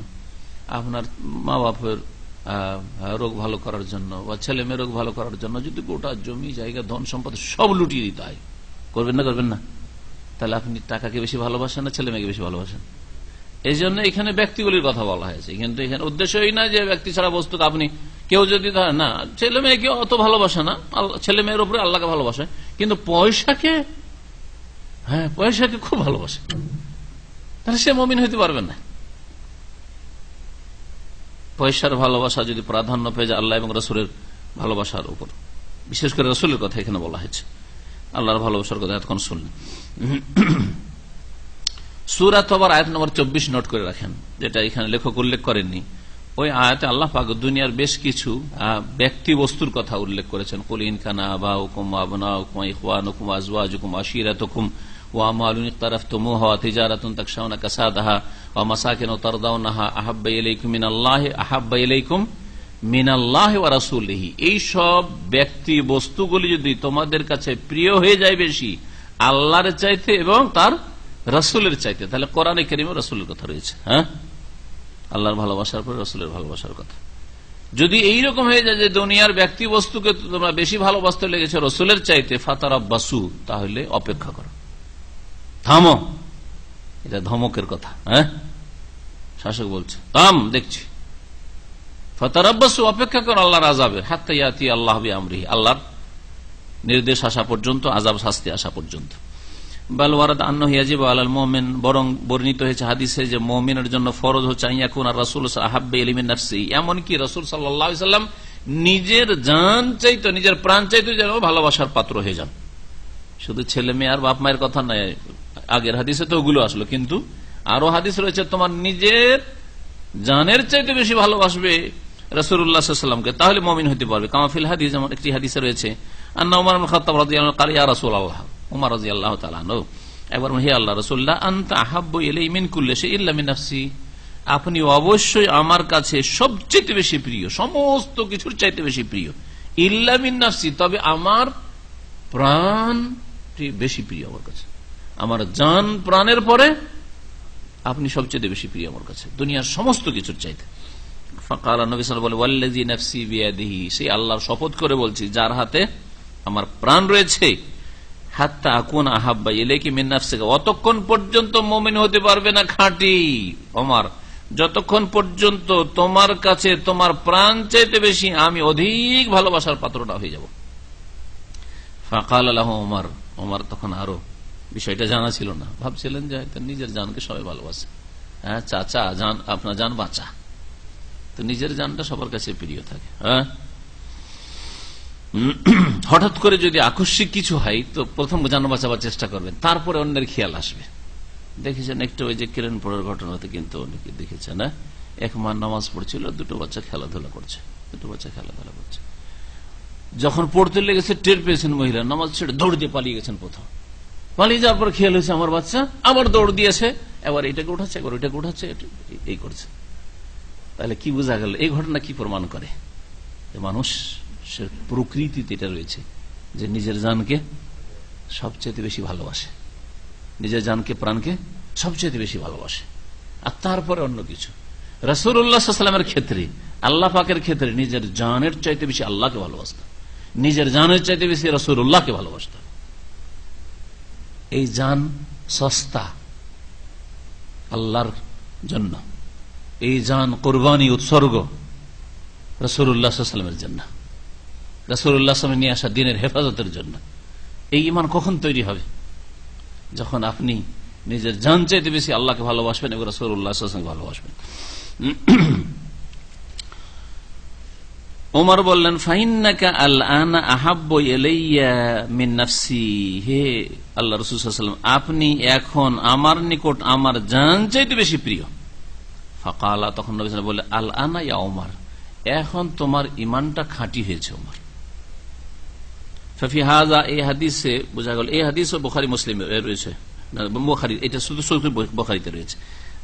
আপনার মা বাপের রোগ ভালো করার জন্য, বা ছেলে মেয়ে রোগ ভালো করার জন্য যদি গোটা জমি জায়গা ধন সম্পদ সব লুটিয়ে দিতে হয়, করবেন না? করবেন না? তাহলে আপনি টাকাকে বেশি ভালোবাসেন না ছেলে মেয়েকে বেশি ভালোবাসেন? এই জন্য এখানে ব্যক্তিগুলির কথা বলা হয়েছে, কিন্তু এখানে উদ্দেশ্যই না যে ব্যক্তি ছাড়া বস্তুকে আপনি কেউ যদি না, ছেলে মেয়েকে অত ভালোবাসে না, ছেলে মেয়ের উপরে আল্লাহকে ভালোবাসে, কিন্তু পয়সাকে খুব ভালোবাসে, তাহলে সে মুমিন হইতে পারবে না। পয়সার ভালোবাসা যদি প্রাধান্য পেয়ে যায় আল্লাহ এবং রসুলের ভালোবাসার উপর, বিশেষ করে রসুলের কথা এখানে বলা হয়েছে, আল্লাহর ভালোবাসার কথা এতক্ষণ শুনলেন। সূরা তওবার আয়াত নম্বর 24 নোট করে রাখেন, যেটা এখানে লেখক উল্লেখ করেননি। ওই আয়াতে আল্লাহ পাক দুনিয়ার বেশ কিছু ব্যক্তি বস্তুর কথা উল্লেখ করেছেন। কুল ইন কানা আবাউকুম ওয়া আবনাউকুম ওয়া ইখওয়ানুকুম ওয়া আজওয়াজুকুম ওয়া আশীরাতুকুম ওয়া আমালুন ইকতারাফতুমুহা ওয়া তিজারাতুন তাকশাউনা কাসাদাহা ওয়া মাসাকিনু তারদাউনাহা আহাব্বা ইলাইকুম মিনাল্লাহি ওয়া রাসূলিহি। এই সব ব্যক্তি বস্তুগুলি যদি তোমাদের কাছে প্রিয় হয়ে যায় বেশি আল্লাহর চাইতে এবং তার রাসূলের চাইতে, তাহলে কোরআনে কারীমে রাসূলের কথা রয়েছে। হ্যাঁ, আল্লাহর ভালোবাসার পর রাসূলের ভালোবাসার কথা। যদি এইরকম হয়ে যায় যে দুনিয়ার ব্যক্তি বস্তুকে তোমরা বেশি ভালোবাসতে লেগেছে রাসূলের চাইতে, ফাতারাব্বাসু, তাহলে অপেক্ষা করো, থামো। এটা ধমকের কথা। হ্যাঁ, শাসক বলছে থাম, দেখছি। ফাতারাব্বাসু, অপেক্ষা করো আল্লাহর আযাবের, হাত্তা ইয়াতি আল্লাহু বিআমরিহি, আল্লাহর নির্দেশ আসা পর্যন্ত, আযাব শাস্তি আসা পর্যন্ত। বাল ওয়ারাদ আন্নাহু ইয়াজিবু আলাল মুমিন, বরং বর্ণিত হয়েছে হাদিসে যে মুমিনের জন্য ফরজ হচ্ছে আইয়াকুন আর রাসূল আহাব্বা ইলাইহি মিন নাফসিহি, এমনকি রাসূল সাল্লাল্লাহু আলাইহি সাল্লাম নিজের জান চাইতে, নিজের প্রাণ চাইতে যেন ভালোবাসার পাত্র হয়ে যান। শুধু ছেলে মেয়ে আর বাপ মায়ের কথা নয়, আগের হাদিসে তো ওগুলো আসলো, কিন্তু আরো হাদিস রয়েছে তোমার নিজের জানের চাইতে বেশি ভালোবাসবে রাসূলুল্লাহ সাল্লাল্লাহু আলাইহি ওয়াসাল্লামকে, তাহলে মুমিন হতে পারবে। কামা ফিল হাদিস, যেমন একটি হাদিসে রয়েছে আন্না উমর ইবনে খাত্তাব রাদিয়াল্লাহু তাআলা ইয়া রাসূলুল্লাহ, উমর রাদিয়াল্লাহু তাআলা আনহু একবার, হে আল্লাহ রাসূলুল্লাহ, আনতা আহাব্বু ইলাইহি মিন কুল্লি শাইইন ইল্লা মিন নাফসি, আপনি অবশ্যই আমার কাছে সবচেয়ে বেশি প্রিয়, সমস্ত কিছুর চাইতে বেশি প্রিয়, ইল্লা মিন নাফসি, তবে আমার প্রাণ বেশি প্রিয় আমার কাছে, আমার জান প্রাণের পরে আপনি সবচেয়ে বেশি প্রিয় আমার কাছে দুনিয়ার সমস্ত কিছুর চাইতে। ফাকালা নবী সাল্লাল্লাহু আলাইহি ওয়াসাল্লাম, ওয়াল্লাযী নাফসি বিয়াদিহি, সেই আল্লাহর শপথ করে বলছি যার হাতে আমার প্রাণ রয়েছে, হাত্তা আকুন আহাব্বা ইলাইকি মিন নাফসিকা, অতক্ষণ পর্যন্ত মুমিন হতে পারবে না খাঁটি ওমর, যতক্ষণ পর্যন্ত তোমার কাছে তোমার প্রাণ চাইতে বেশি আমি অধিক ভালোবাসার পাত্রটা হয়ে যাব। ফাকালা লাহু ওমর, ওমর তখন আরো বিষয়টা জানা ছিল না, ভাবছিলেন যে নিজের জানকে সবাই ভালোবাসে। হ্যাঁ, চাচা জান, আপনার জান বাঁচা, তো নিজের জানটা সবার কাছে প্রিয় থাকে। হ্যাঁ, হঠাৎ করে যদি আকস্মিক কিছু হয় তো প্রথম জান বাঁচাবার চেষ্টা করবেন, তারপরে অন্যের খেয়াল আসবে। দেখেছেন একটু ওই যে কিরণ পড়ার ঘটনাতে কিন্তু অনেকে দেখেছেন, এক মা নামাজ পড়ছিল, দুটো বাচ্চা খেলাধুলা করছে, যখন পড়তে লেগেছে টের পেয়েছেন মহিলা, নামাজ ছেড়ে দৌড় দিয়ে পালিয়ে গেছেন। প্রথম পালিয়ে যাওয়ার পর খেয়াল হয়েছে আমার বাচ্চা আবার দৌড় দিয়েছে, এবার এটাকে উঠাচ্ছে, এবার ওইটাকে উঠাচ্ছে, এই করছে। তাহলে কি বোঝা গেল? এই ঘটনা কি প্রমাণ করে? মানুষের প্রকৃতিতে এটা রয়েছে যে নিজের জানকে সবচেয়ে বেশি ভালোবাসে, নিজের জানকে প্রাণকে সবচেয়ে বেশি ভালোবাসে, আর তারপরে অন্য কিছু। রাসূলুল্লাহ সাল্লাল্লাহু আলাইহি ওয়াসাল্লামের ক্ষেত্রে, আল্লাহ পাকের ক্ষেত্রে নিজের জানের চাইতে বেশি আল্লাহকে ভালোবাসত, নিজের জানের চাইতে বেশি রাসূলুল্লাহকে ভালোবাসত। এই জান সস্তা আল্লাহর জন্য, এই জান কোরবানি উৎসর্গ রাসূলুল্লাহ সাল্লাল্লাহু আলাইহি ওয়াসাল্লামের জন্য, রাসূলুল্লাহ সাল্লাল্লাহু আলাইহি ওয়াসাল্লাম নিয়ে আসা দ্বীনের হেফাজতের জন্য। এই ঈমান কখন তৈরি হবে? যখন আপনি নিজের জান চাইতে বেশি আল্লাহকে ভালোবাসবেন এবং রাসূলুল্লাহ সাল্লাল্লাহু আলাইহি ওয়াসাল্লামকে ভালোবাসবেন। ওমর বললেন, ফাইন্নাকা আল-আনা আহাব্বু ইলাইয়া মিন নাফসি, হে আল্লাহ রাসূল সাল্লাল্লাহু আলাইহি ওয়াসাল্লাম, আপনি এখন আমার নিকট আমার জান চাইতে বেশি প্রিয়। ফাকালা, তখন নবী সাল্লাল্লাহু আলাইহি ওয়াসাল্লাম বললেন, আল-আনা ইয়া ওমর, এখন তোমার ঈমানটা খাঁটি হয়েছে ওমর। ফাফি হাযা, এই হাদিসে বোঝা গেল, এই হাদিসও বুখারী মুসলিমে রয়েছে, বুখারী এটা শুধু সহিহ বুখারীতে রয়েছে।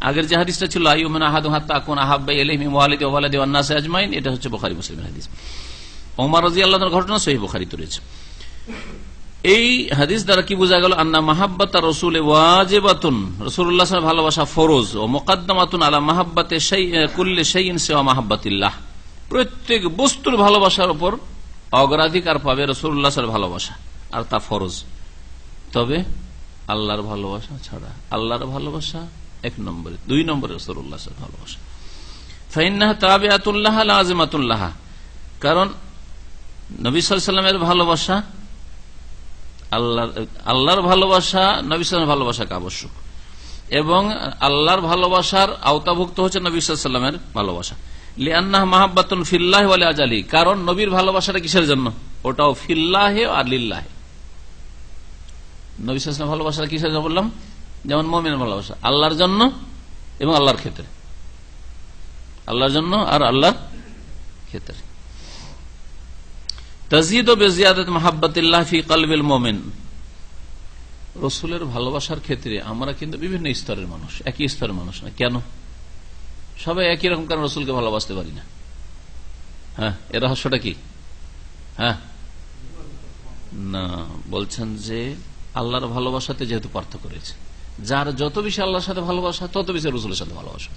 আগের যে হাদিসটা ছিল আইয়ুমিন আহাদু হাত্তা আকুন আহাব্বা ইলাইহি মিন ওয়ালিদি ওয়া ওয়ালাদি ওয়ান নাসি আজমাইন, এটা হচ্ছে বুখারী মুসলিমের হাদিস। ওমর রাদিয়াল্লাহু আনহুর ঘটনা সহিহ বুখারীতে রয়েছে। এই হাদিস দ্বারা কি বোঝা গেল? আন্না মাহাব্বাতা রাসূলে ওয়াজিবাতুন, রাসূলুল্লাহ সাল্লাল্লাহু আলাইহি ওয়াসাল্লাম ভালোবাসা ফরজ, ও মুকদ্দামাতুন আলা মাহাব্বাতি কুল্লি শাইইন সিওয়া মাহাব্বাতিল্লাহ, প্রত্যেক বস্তুর ভালোবাসার উপর অগ্রাধিকার পাবে রাসূলুল্লাহ সাল্লাল্লাহু আলাইহি ওয়াসাল্লাম ভালোবাসা, আর তা ফরজ। তবে আল্লাহর ভালোবাসা ছাড়া, আল্লাহর ভালোবাসা এক নম্বরে, 2 নম্বরে রাসূলুল্লাহ সাল্লাল্লাহু আলাইহি ওয়াসাল্লাম ভালোবাসা। ফাইন্নাহা তাবিআতুন লাহা লাযিমাতুন লাহা, কারণ নবী সাল্লাল্লাহু আলাইহি ওয়াসাল্লামের ভালোবাসা আল্লাহর ভালোবাসা নবী সাল্লাল্লাহু আলাইহি ওয়াসাল্লামের ভালোবাসাকে আবশ্যক, এবং আল্লাহর ভালোবাসার আওতাভুক্ত হচ্ছে নবী সাল্লাল্লাহু আলাইহি ওয়াসাল্লামের ভালোবাসা। লিআন্নাহা মাহাব্বাতুন ফিল্লাহি ওয়া লিআজালি, কারণ নবীর ভালোবাসাটা কিসের জন্য? ওটাও ফিল্লাহি আর লিল্লাহি। নবী সাল্লাল্লাহু আলাইহি ওয়াসাল্লামের ভালোবাসাটা কিসের জন্য বললাম? যেমন মুমিনের ভালোবাসা আল্লাহর জন্য এবং আল্লাহর ক্ষেত্রে, আল্লাহর জন্য আর আল্লাহর ক্ষেত্রে। তাজিদু বিজিয়াদাতি মাহাব্বাতিল্লাহ ফি কলবিল মুমিন, রাসূলের ভালোবাসার ক্ষেত্রে আমরা কিন্তু বিভিন্ন স্তরের মানুষ, একই স্তরের মানুষ না। কেন? সবাই একই রকম কারণ রাসূলকে ভালোবাসতে পারি না। হ্যাঁ, এর রহস্যটা কি? হ্যাঁ না, বলছেন যে আল্লাহর ভালোবাসাতে যেহেতু পার্থক্য রয়েছে, যার যত বেশি আল্লাহর সাথে ভালোবাসা তত বেশি রাসূলের সাথে ভালোবাসা,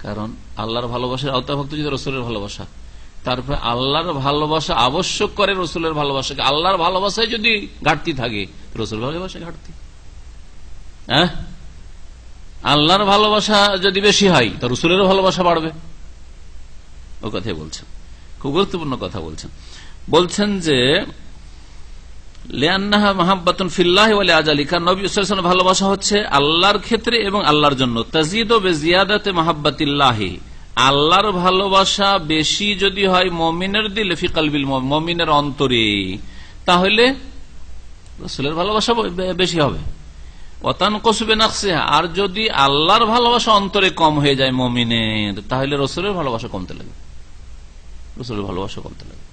কারণ আল্লাহর ভালোবাসার আওতাভুক্ত যদি রাসূলের ভালোবাসা, তারপরে আল্লাহর ভালোবাসা আবশ্যক করে রাসূলের ভালোবাসাকে। আল্লাহর ভালোবাসায় যদি ঘাটতি থাকে, রাসূলের ভালোবাসায় ঘাটতি। হ্যাঁ, আল্লাহর ভালোবাসা যদি বেশি হয় তো রাসূলের ভালোবাসা বাড়বে। ও কথাই বলছেন, খুব গুরুত্বপূর্ণ কথা বলছেন। বলছেন যে লিআন্নাহা মাহাব্বাতুন ফিল্লাহি ওয়া লিআজালি, কারণ নবী সাল্লাল্লাহু আলাইহি ওয়াসাল্লাম ভালোবাসা হচ্ছে আল্লাহর ক্ষেত্রে এবং আল্লাহর জন্য। তাজিদু বিজিয়াদাতি মাহাব্বাতিল্লাহি, আল্লাহর ভালোবাসা বেশি যদি হয় মুমিনের দিলে, ফি কলবিল মুমিন, মুমিনের অন্তরে, তাহলে রাসূলের ভালোবাসা বেশি হবে। ওয়া তানকুসু বিনাকসিহা, আর যদি আল্লাহর ভালোবাসা অন্তরে কম হয়ে যায় মুমিনের, তাহলে রাসূলের ভালোবাসা কমতে লাগবে, রাসূলের ভালোবাসা কমতে লাগবে।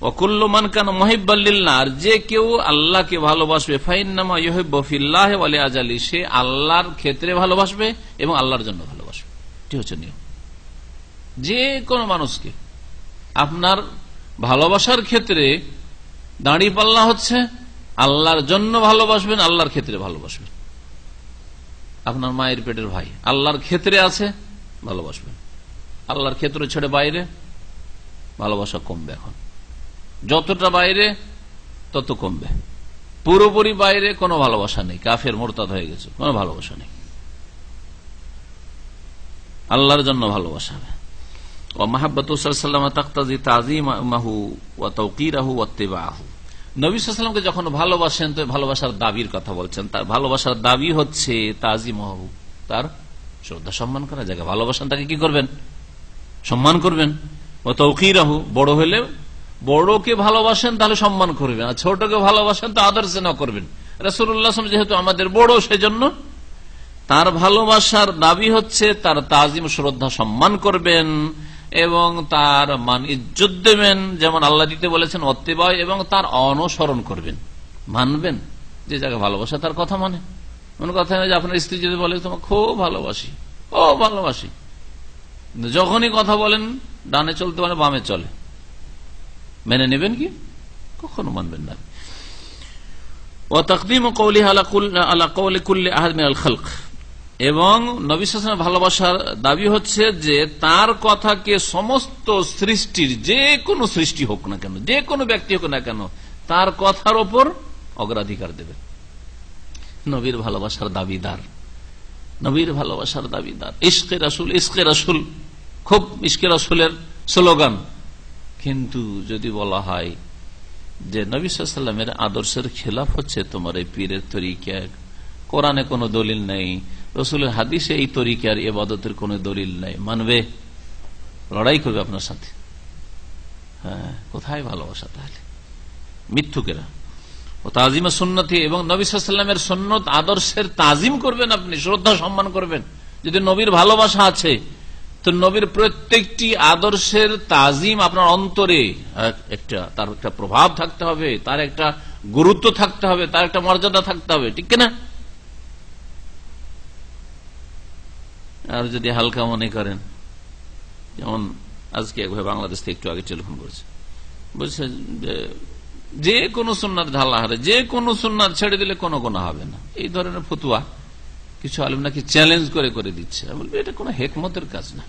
ওয়া কুল্লু মান কানা মুহিব্বান লিল্লাহ, আর যে কেউ আল্লাহকে ভালোবাসবে, ফাইন্নামা ইউহিব্বু ফিল্লাহি ওয়া লিআজালি, সে আল্লাহর ক্ষেত্রে ভালোবাসবে এবং আল্লাহর জন্য ভালোবাসবে। এটি হচ্ছে নিয়ম। যে কোনো মানুষকে আপনার ভালোবাসার ক্ষেত্রে দাঁড়িপাল্লা হচ্ছে আল্লাহর জন্য ভালোবাসবেন, আল্লাহর ক্ষেত্রে ভালোবাসবেন। আপনার মায়ের পেটের ভাই আল্লাহর ক্ষেত্রে আছে, ভালোবাসবেন। আল্লাহর ক্ষেত্র ছেড়ে বাইরে ভালোবাসা কমবে। এখন যতটা বাইরে তত কমবে। পুরোপুরি বাইরে কোনো ভালোবাসা নেই, কাফের মুরতাদ হয়ে গেছে, কোনো ভালোবাসা নেই। আল্লাহর জন্য ভালোবাসা হবে। ওয়া মাহাব্বাতু সাল্লাল্লাহু আলাইহি ওয়াসাল্লাম তাকতাজি তাযীমাহু ওয়া তাওকীরাহু ওয়া ইত্তিবাহু, নবী সাল্লাল্লাহু আলাইহি ওয়াসাল্লামকে যখন ভালোবাসেন তো ভালোবাসার দাবির কথা বলছেন। তার ভালোবাসার দাবি হচ্ছে তাযীমাহু, তার শ্রদ্ধা সম্মান করা। যাকে ভালোবাসেন তাকে কি করবেন? সম্মান করবেন। ওয়া তাওকীরাহু, বড় হলে বড়কে ভালোবাসেন তাহলে সম্মান করবেন, আর ছোটকে ভালোবাসেন তো আদর স্নেহ করবেন। রাসূলুল্লাহ সাল্লাল্লাহু আলাইহি ওয়াসাল্লাম যেহেতু আমাদের বড়, সেজন্য তার ভালোবাসার দাবি হচ্ছে তার তাজিম, শ্রদ্ধা সম্মান করবেন এবং তার মান ইজ্জত দেবেন, যেমন আল্লাহ দিতে বলেছেন, অত্তিবা, এবং তার অনুসরণ করবেন, মানবেন। যে জায়গায় ভালোবাসা তার কথা মানে, কোন কথা নয় যে আপনার স্ত্রী যদি বলে তোমাকে খুব ভালোবাসি, ও ভালোবাসি, যখনই কথা বলেন ডানে চলতে মানে বামে চলে, মেনে নেবেন কি? কখনো মানবেন না। ওয়া তাকদীমু কওলিহি আলা কওলি কুল্লি আহাদ মিনাল খালক, এবং নবী সাল্লাল্লাহু আলাইহি ওয়াসাল্লাম ভালোবাসার দাবি হচ্ছে যে তার কথাকে সমস্ত সৃষ্টির, যে কোনো সৃষ্টি হোক না কেন, যে কোনো ব্যক্তি হোক না কেন, তার কথার ওপর অগ্রাধিকার দেবে। নবীর ভালোবাসার দাবিদার, নবীর ভালোবাসার দাবিদার। ইশকে রাসূল, ইশকে রাসূল, খুব ইশকে রাসূলের স্লোগান। কিন্তু যদি বলা হয় যে নবী সাল্লাল্লাহু আলাইহি ওয়াসাল্লামের আদর্শের খেলাফ হচ্ছে তোমার এই পীরের তরিকা, কোরআনে কোনো দলিল নেই, রাসূলের হাদিসে এই তরিকার ইবাদতের কোনো দলিল নেই, মানবে? লড়াই করবে আপনার সাথে। হ্যাঁ, কোথায় ভালোবাসা তাহলে? মিথ্যুকেরা। ও তাজিমে সুন্নতি, এবং নবী সাল্লাল্লাহু আলাইহি ওয়াসাল্লামের সুন্নত আদর্শের তাজিম করবেন, আপনি শ্রদ্ধা সম্মান করবেন। যদি নবীর ভালোবাসা আছে তো নবীর প্রত্যেকটি আদর্শের তাজিম আপনার অন্তরে তার একটা প্রভাব থাকতে হবে, তার একটা গুরুত্ব থাকতে হবে, তার একটা মর্যাদা থাকতে হবে, ঠিক কিনা? আর যদি হালকা মনে করেন, যেমন আজকে একভাবে বাংলাদেশ থেকে একটু আগে টেলিফোন করেছে, বলছে যে যে কোনো সুন্নাত ঢালা হারে, যে কোনো সুন্নাত ছেড়ে দিলে কোনো গুনাহ হবে না, এই ধরনের ফতুয়া কিছু আলেম নাকি চ্যালেঞ্জ করে করে দিচ্ছে। বলবে এটা কোনো হেকমতের কাজ না।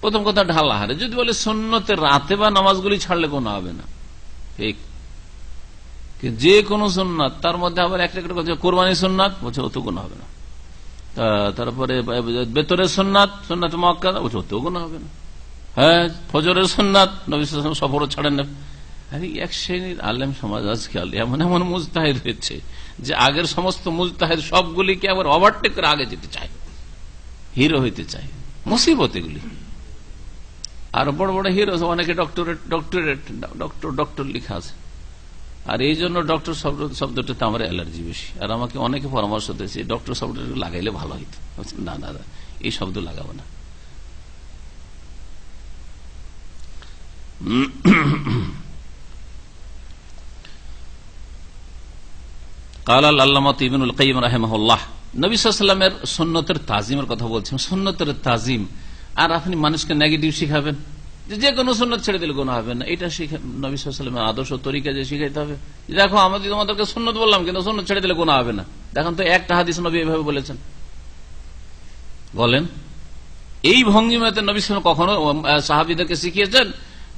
প্রথম কথা ঢালা হারে, যদি বলে সুন্নতের রাতে বা নামাজগুলি ছাড়লে কোনো হবে না, ঠিক। যে কোনো সুন্নাত, তার মধ্যে আবার একটা একটা কথা, কোরবানি সুন্নাত বলছে অত গুনাহ হবে না, তারপরে বেতরের সুন্নাত, সুন্নাত মুআক্কাদা বলছে অত গুনাহ হবে না, হ্যাঁ ফজরের সুন্নাত নবী সাল্লাল্লাহু আলাইহি ওয়াসাল্লাম সফরও ছাড়েন না। আরে এক শ্রেণীর আলেম সমাজ আজকাল এমন এমন মুজতাহিদ হয়েছে যে আগের সমস্ত মুজতাহিদ সবগুলিকে আবার ওভারটেক করে আগে যেতে চায়, হিরো হইতে চায়। মুসিবত এগুলি। আর বড় বড় হিরো অনেকে ডক্টর লেখা আছে, আর এই জন্য ডক্টর শব্দটাতে আমার অ্যালার্জি বেশি। আর আমাকে অনেকে পরামর্শ দিয়েছে ডক্টর শব্দটা লাগাইলে ভালো হইতো। না না, এই শব্দ লাগাবো না। قال العلامة ابن القيم رحمه الله, নবী সাল্লাল্লাহু আলাইহি ওয়াসাল্লামের সুন্নতের তাজিমের কথা বলছেন। সুন্নতের তাজিম, আর আপনি মানুষকে নেগেটিভ শিখাবেন যে কোনো সুন্নত ছেড়ে দিলে গুনাহ হবে না, এটা শিখে নবী সাল্লাল্লাহু আলাইহি ওয়াসাল্লামের আদর্শ তরিকা যে শিখাইতে হবে। দেখো আমাদের তোমাদেরকে সুন্নত বললাম, কিন্তু সুন্নত ছেড়ে দিলে গুনাহ হবে না। দেখুন তো একটা হাদিস নবী এভাবে বলেছেন, বলেন। এই ভঙ্গিমাতে নবী সাল্লাল্লাহু আলাইহি ওয়াসাল্লাম কখনো সাহাবীদেরকে শিখিয়েছেন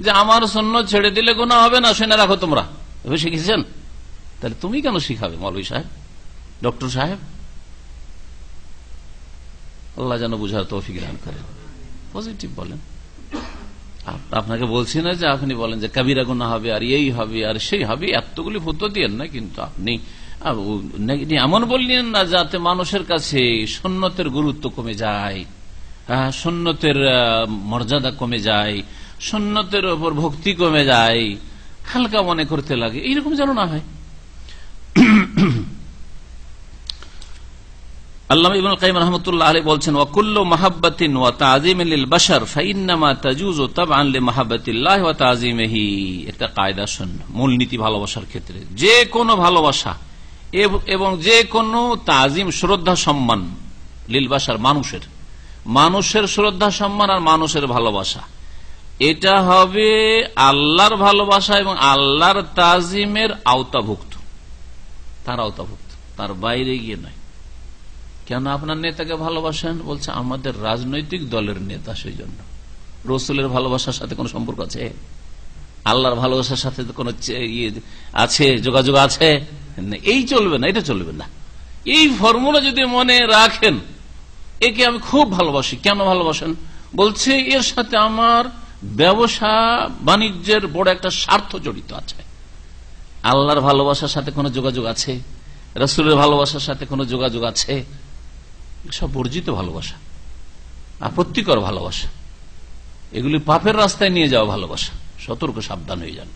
যে আমার সুন্নত ছেড়ে দিলে গুনাহ হবে না, শুনে রাখো তোমরা, এভাবে শিখিয়েছেন? তাহলে তুমি কেন শিখাবে মৌলভী সাহেব, ডক্টর সাহেব? আল্লাহ যেন বুঝার তৌফিক দান করেন। পজিটিভ বলেন। আপনাকে বলছি না যে আপনি বলেন যে কবিরা গুনাহ হবে আর এই হবে আর সেই হবে, এতগুলি ফতোয়া দিয়েন না, কিন্তু আপনি এমন বললেন না যাতে মানুষের কাছে সুন্নতের গুরুত্ব কমে যায়, সুন্নতের মর্যাদা কমে যায়, সুন্নতের উপর ভক্তি কমে যায়, হালকা মনে করতে লাগে, এইরকম যেন না হয়। আল্লামা ইবনুল কাইয়িম রাহমাতুল্লাহ আলাইহি বলছেন, ওয়া কুল্লু মাহাব্বাতিন ওয়া তাযীমিন লিল বাশার ফাইন্নামা তাজুযু তাবআন লিমাহাব্বাতিল্লাহি ওয়া তাযীমিহি। এটা কায়দা, শূন্য মূলনীতি ভালোবাসার ক্ষেত্রে। যে কোনো ভালোবাসা এবং যে কোনো তাজিম, শ্রদ্ধা সম্মান, লিল বাশার মানুষের শ্রদ্ধা সম্মান আর মানুষের ভালোবাসা, এটা হবে আল্লাহর ভালোবাসা এবং আল্লাহর তাজিমের আওতাভুক্ত, তার আওতাভুক্ত, তার বাইরে গিয়ে নয়। কেন আপনার নেতাকে ভালোবাসেন? বলছে আমাদের রাজনৈতিক দলের নেতা, সেই জন্য। রসুলের ভালোবাসার সাথে কোন সম্পর্ক আছে? আল্লাহর ভালোবাসার সাথে কোন আছে, যোগাযোগ আছে? এই চলবে না, এটা চলবে না। এই ফর্মুলা যদি মনে রাখেন, একে আমি খুব ভালোবাসি, কেন ভালোবাসেন? বলছে এর সাথে আমার ব্যবসা বাণিজ্যের বড় একটা স্বার্থ জড়িত আছে। আল্লাহর ভালোবাসার সাথে কোনো যোগাযোগ আছে? রাসূলের ভালোবাসার সাথে কোনো যোগাযোগ আছে? সব বর্জিত ভালোবাসা, আপত্তিকর ভালোবাসা, এগুলি পাপের রাস্তায় নিয়ে যাওয়া ভালোবাসা। সতর্ক, সাবধান হয়ে যান।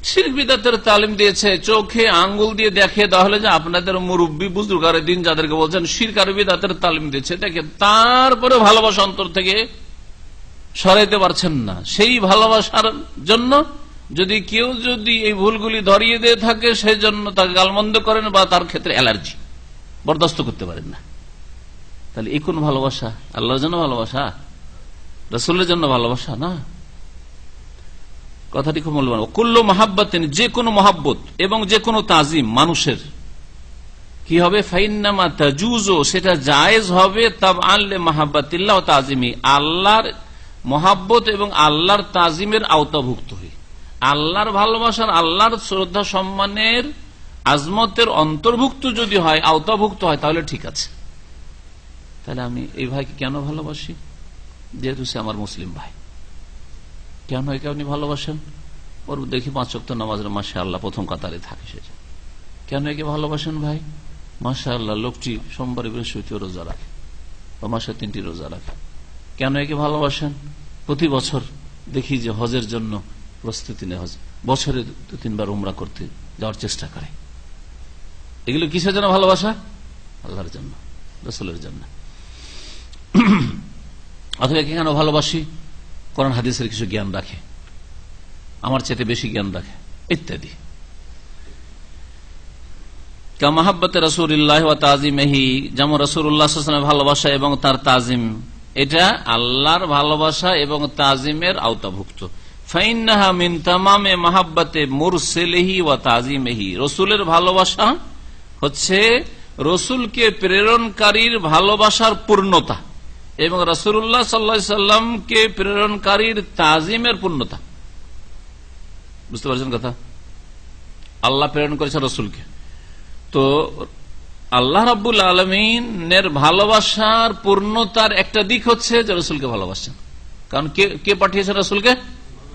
শিরক বিদআতের তালিম দিয়েছে, চোখে আঙ্গুল দিয়ে দেখিয়ে দেওয়া হলে যে আপনাদের মুরব্বী বুজুর্গারে দিন যাদেরকে বলছেন শিরক আর বিদআতের তালিম দিয়েছে, দেখে তারপরে ভালোবাসা অন্তর থেকে সরাইতে পারছেন না। সেই ভালোবাসার জন্য যদি কেউ এই ভুলগুলি ধরিয়ে দিয়ে থাকে, সেই জন্য তাকে গালমন্দ করেন বা তার ক্ষেত্রে অ্যালার্জি, বরদাস্ত করতে পারেন না, তাহলে এই কোন ভালোবাসা? আল্লাহর জন্য ভালোবাসা? রাসূলের জন্য ভালোবাসা না। কথাটি খুব মূল্যবান। কুল্লু মাহাব্বাতিন, যে কোনো মহাব্বত এবং যে কোনো তাজিম মানুষের কি হবে? ফাইন্নামা তাজুযু, সেটা জায়েজ হবে তাবআন লিমাহাব্বাতিল্লাহ ওয়া তাজিমি, আল্লাহর মহাব্বত এবং আল্লাহর তাজিমের আওতাভুক্ত হয়ে, আল্লাহর ভালোবাসার, আল্লাহর শ্রদ্ধা সম্মানের, আজমতের অন্তর্ভুক্ত যদি হয়, আওতাভুক্ত হয়, তাহলে ঠিক আছে। তাহলে আমি এই ভাইকে কেন ভালোবাসি? যেহেতু সে আমার মুসলিম ভাই। কেন একে আপনি ভালোবাসেন? ওর দেখি 5 ওয়াক্ত নামাজের মাশাআল্লাহ প্রথম কাতারে থাকে, সে কেন একে ভালোবাসেন ভাই? মাশাআল্লাহ লোকটি সোমবার বৃহস্পতিবার রোজা রাখে বা মাসে 3টি রোজা রাখে। কেন একে ভালোবাসেন? প্রতি বছর দেখি যে হজের জন্য প্রস্তুতি নেয়, বছরে 2-3 বার উমরা করতে যাওয়ার চেষ্টা করে। এগুলো কিসের জন্য ভালোবাসা? আল্লাহর জন্য, রাসূলের জন্য। অথবা কেন ভালোবাসি? কোরআন হাদিসের কিছু জ্ঞান রাখে, আমার চেয়ে বেশি জ্ঞান রাখে, ইত্যাদি। কামাহাব্বাতে রাসূলিল্লাহ ওয়া তাযীমিহি, যেমন রাসূলুল্লাহ সাল্লাল্লাহু আলাইহি ওয়াসাল্লামের ভালোবাসা এবং তার তাজিম, এটা আল্লাহর ভালোবাসা এবং তাজিমের আওতাভুক্ত। ফাইন্নাহা মিন তামামে মাহাব্বাতে মুরসিলিহি ওয়া তাযীমিহি, রাসূলের ভালোবাসা হচ্ছে রাসূলকে প্রেরণকারীর ভালোবাসার পূর্ণতা এবং রাসূলুল্লাহ সাল্লাল্লাহু আলাইহি সাল্লামকে প্রেরণকারীর তাজিমের পূর্ণতা। বুঝতে পারছেন কথা? আল্লাহ প্রেরণ করেছেন রাসূলকে, তো আল্লাহ রাব্বুল আলামিনের ভালোবাসার পূর্ণতার একটা দিক হচ্ছে যে রাসূলকে ভালোবাসেন। কারণ কে পাঠিয়েছেন রাসূলকে?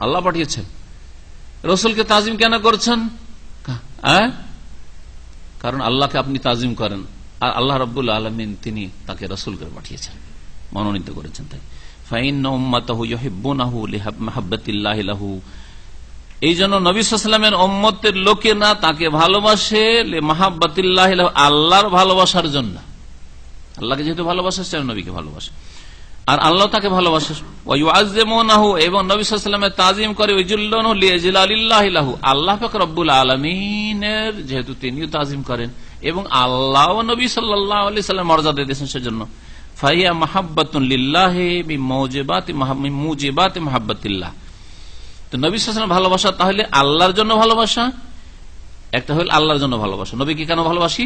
আল্লাহ পাঠিয়েছেন। রাসূলকে তাজিম কেন করছেন? কারণ আল্লাহকে আপনি তাজিম করেন, আর আল্লাহ রাব্বুল আলামিন তিনি তাকে রাসূল করে পাঠিয়েছেন, মনোনীত করেছেন। তাই ফাইন্না উম্মাতাহু ইউহিব্বুনাহু লিমাহাব্বাতিল্লাহি লাহু, এই জন্য নবী সাল্লাল্লাহু আলাইহি ওয়াসাল্লামের উম্মতের লোকেরা তাকে ভালোবাসে লিমাহাব্বাতিল্লাহি লাহু, আল্লাহর ভালোবাসার জন্য। আল্লাহকে যেহেতু ভালোবাসে সেজন্য নবীকে ভালোবাসে, আর আল্লাহ তাকে ভালোবাসে। ওয়া ইউআযযিমুনাহু, এবং নবী সাল্লাল্লাহু আলাইহি ওয়াসাল্লামের তাজিম করে, ওয়াজুল্লুনাহু লিজালালিল্লাহি লাহু, আল্লাহ পাক রব্বুল আলামিনের যেহেতু তিনিও তাজিম করেন এবং আল্লাহ ও নবী সাল্লাল্লাহু আলাইহি ওয়াসাল্লাম মর্যাদা দিয়েছেন সেজন্য। ফাহিয়া মাহাব্বাতুন লিল্লাহি বিমুজিবাতি মাহাব্বাতিল্লাহ, তো নবী সাল্লাল্লাহু আলাইহি ওয়াসাল্লাম ভালোবাসা তাহলে আল্লাহর জন্য ভালোবাসা, একটা হল আল্লাহর জন্য ভালোবাসা। নবীকে কেন ভালোবাসি?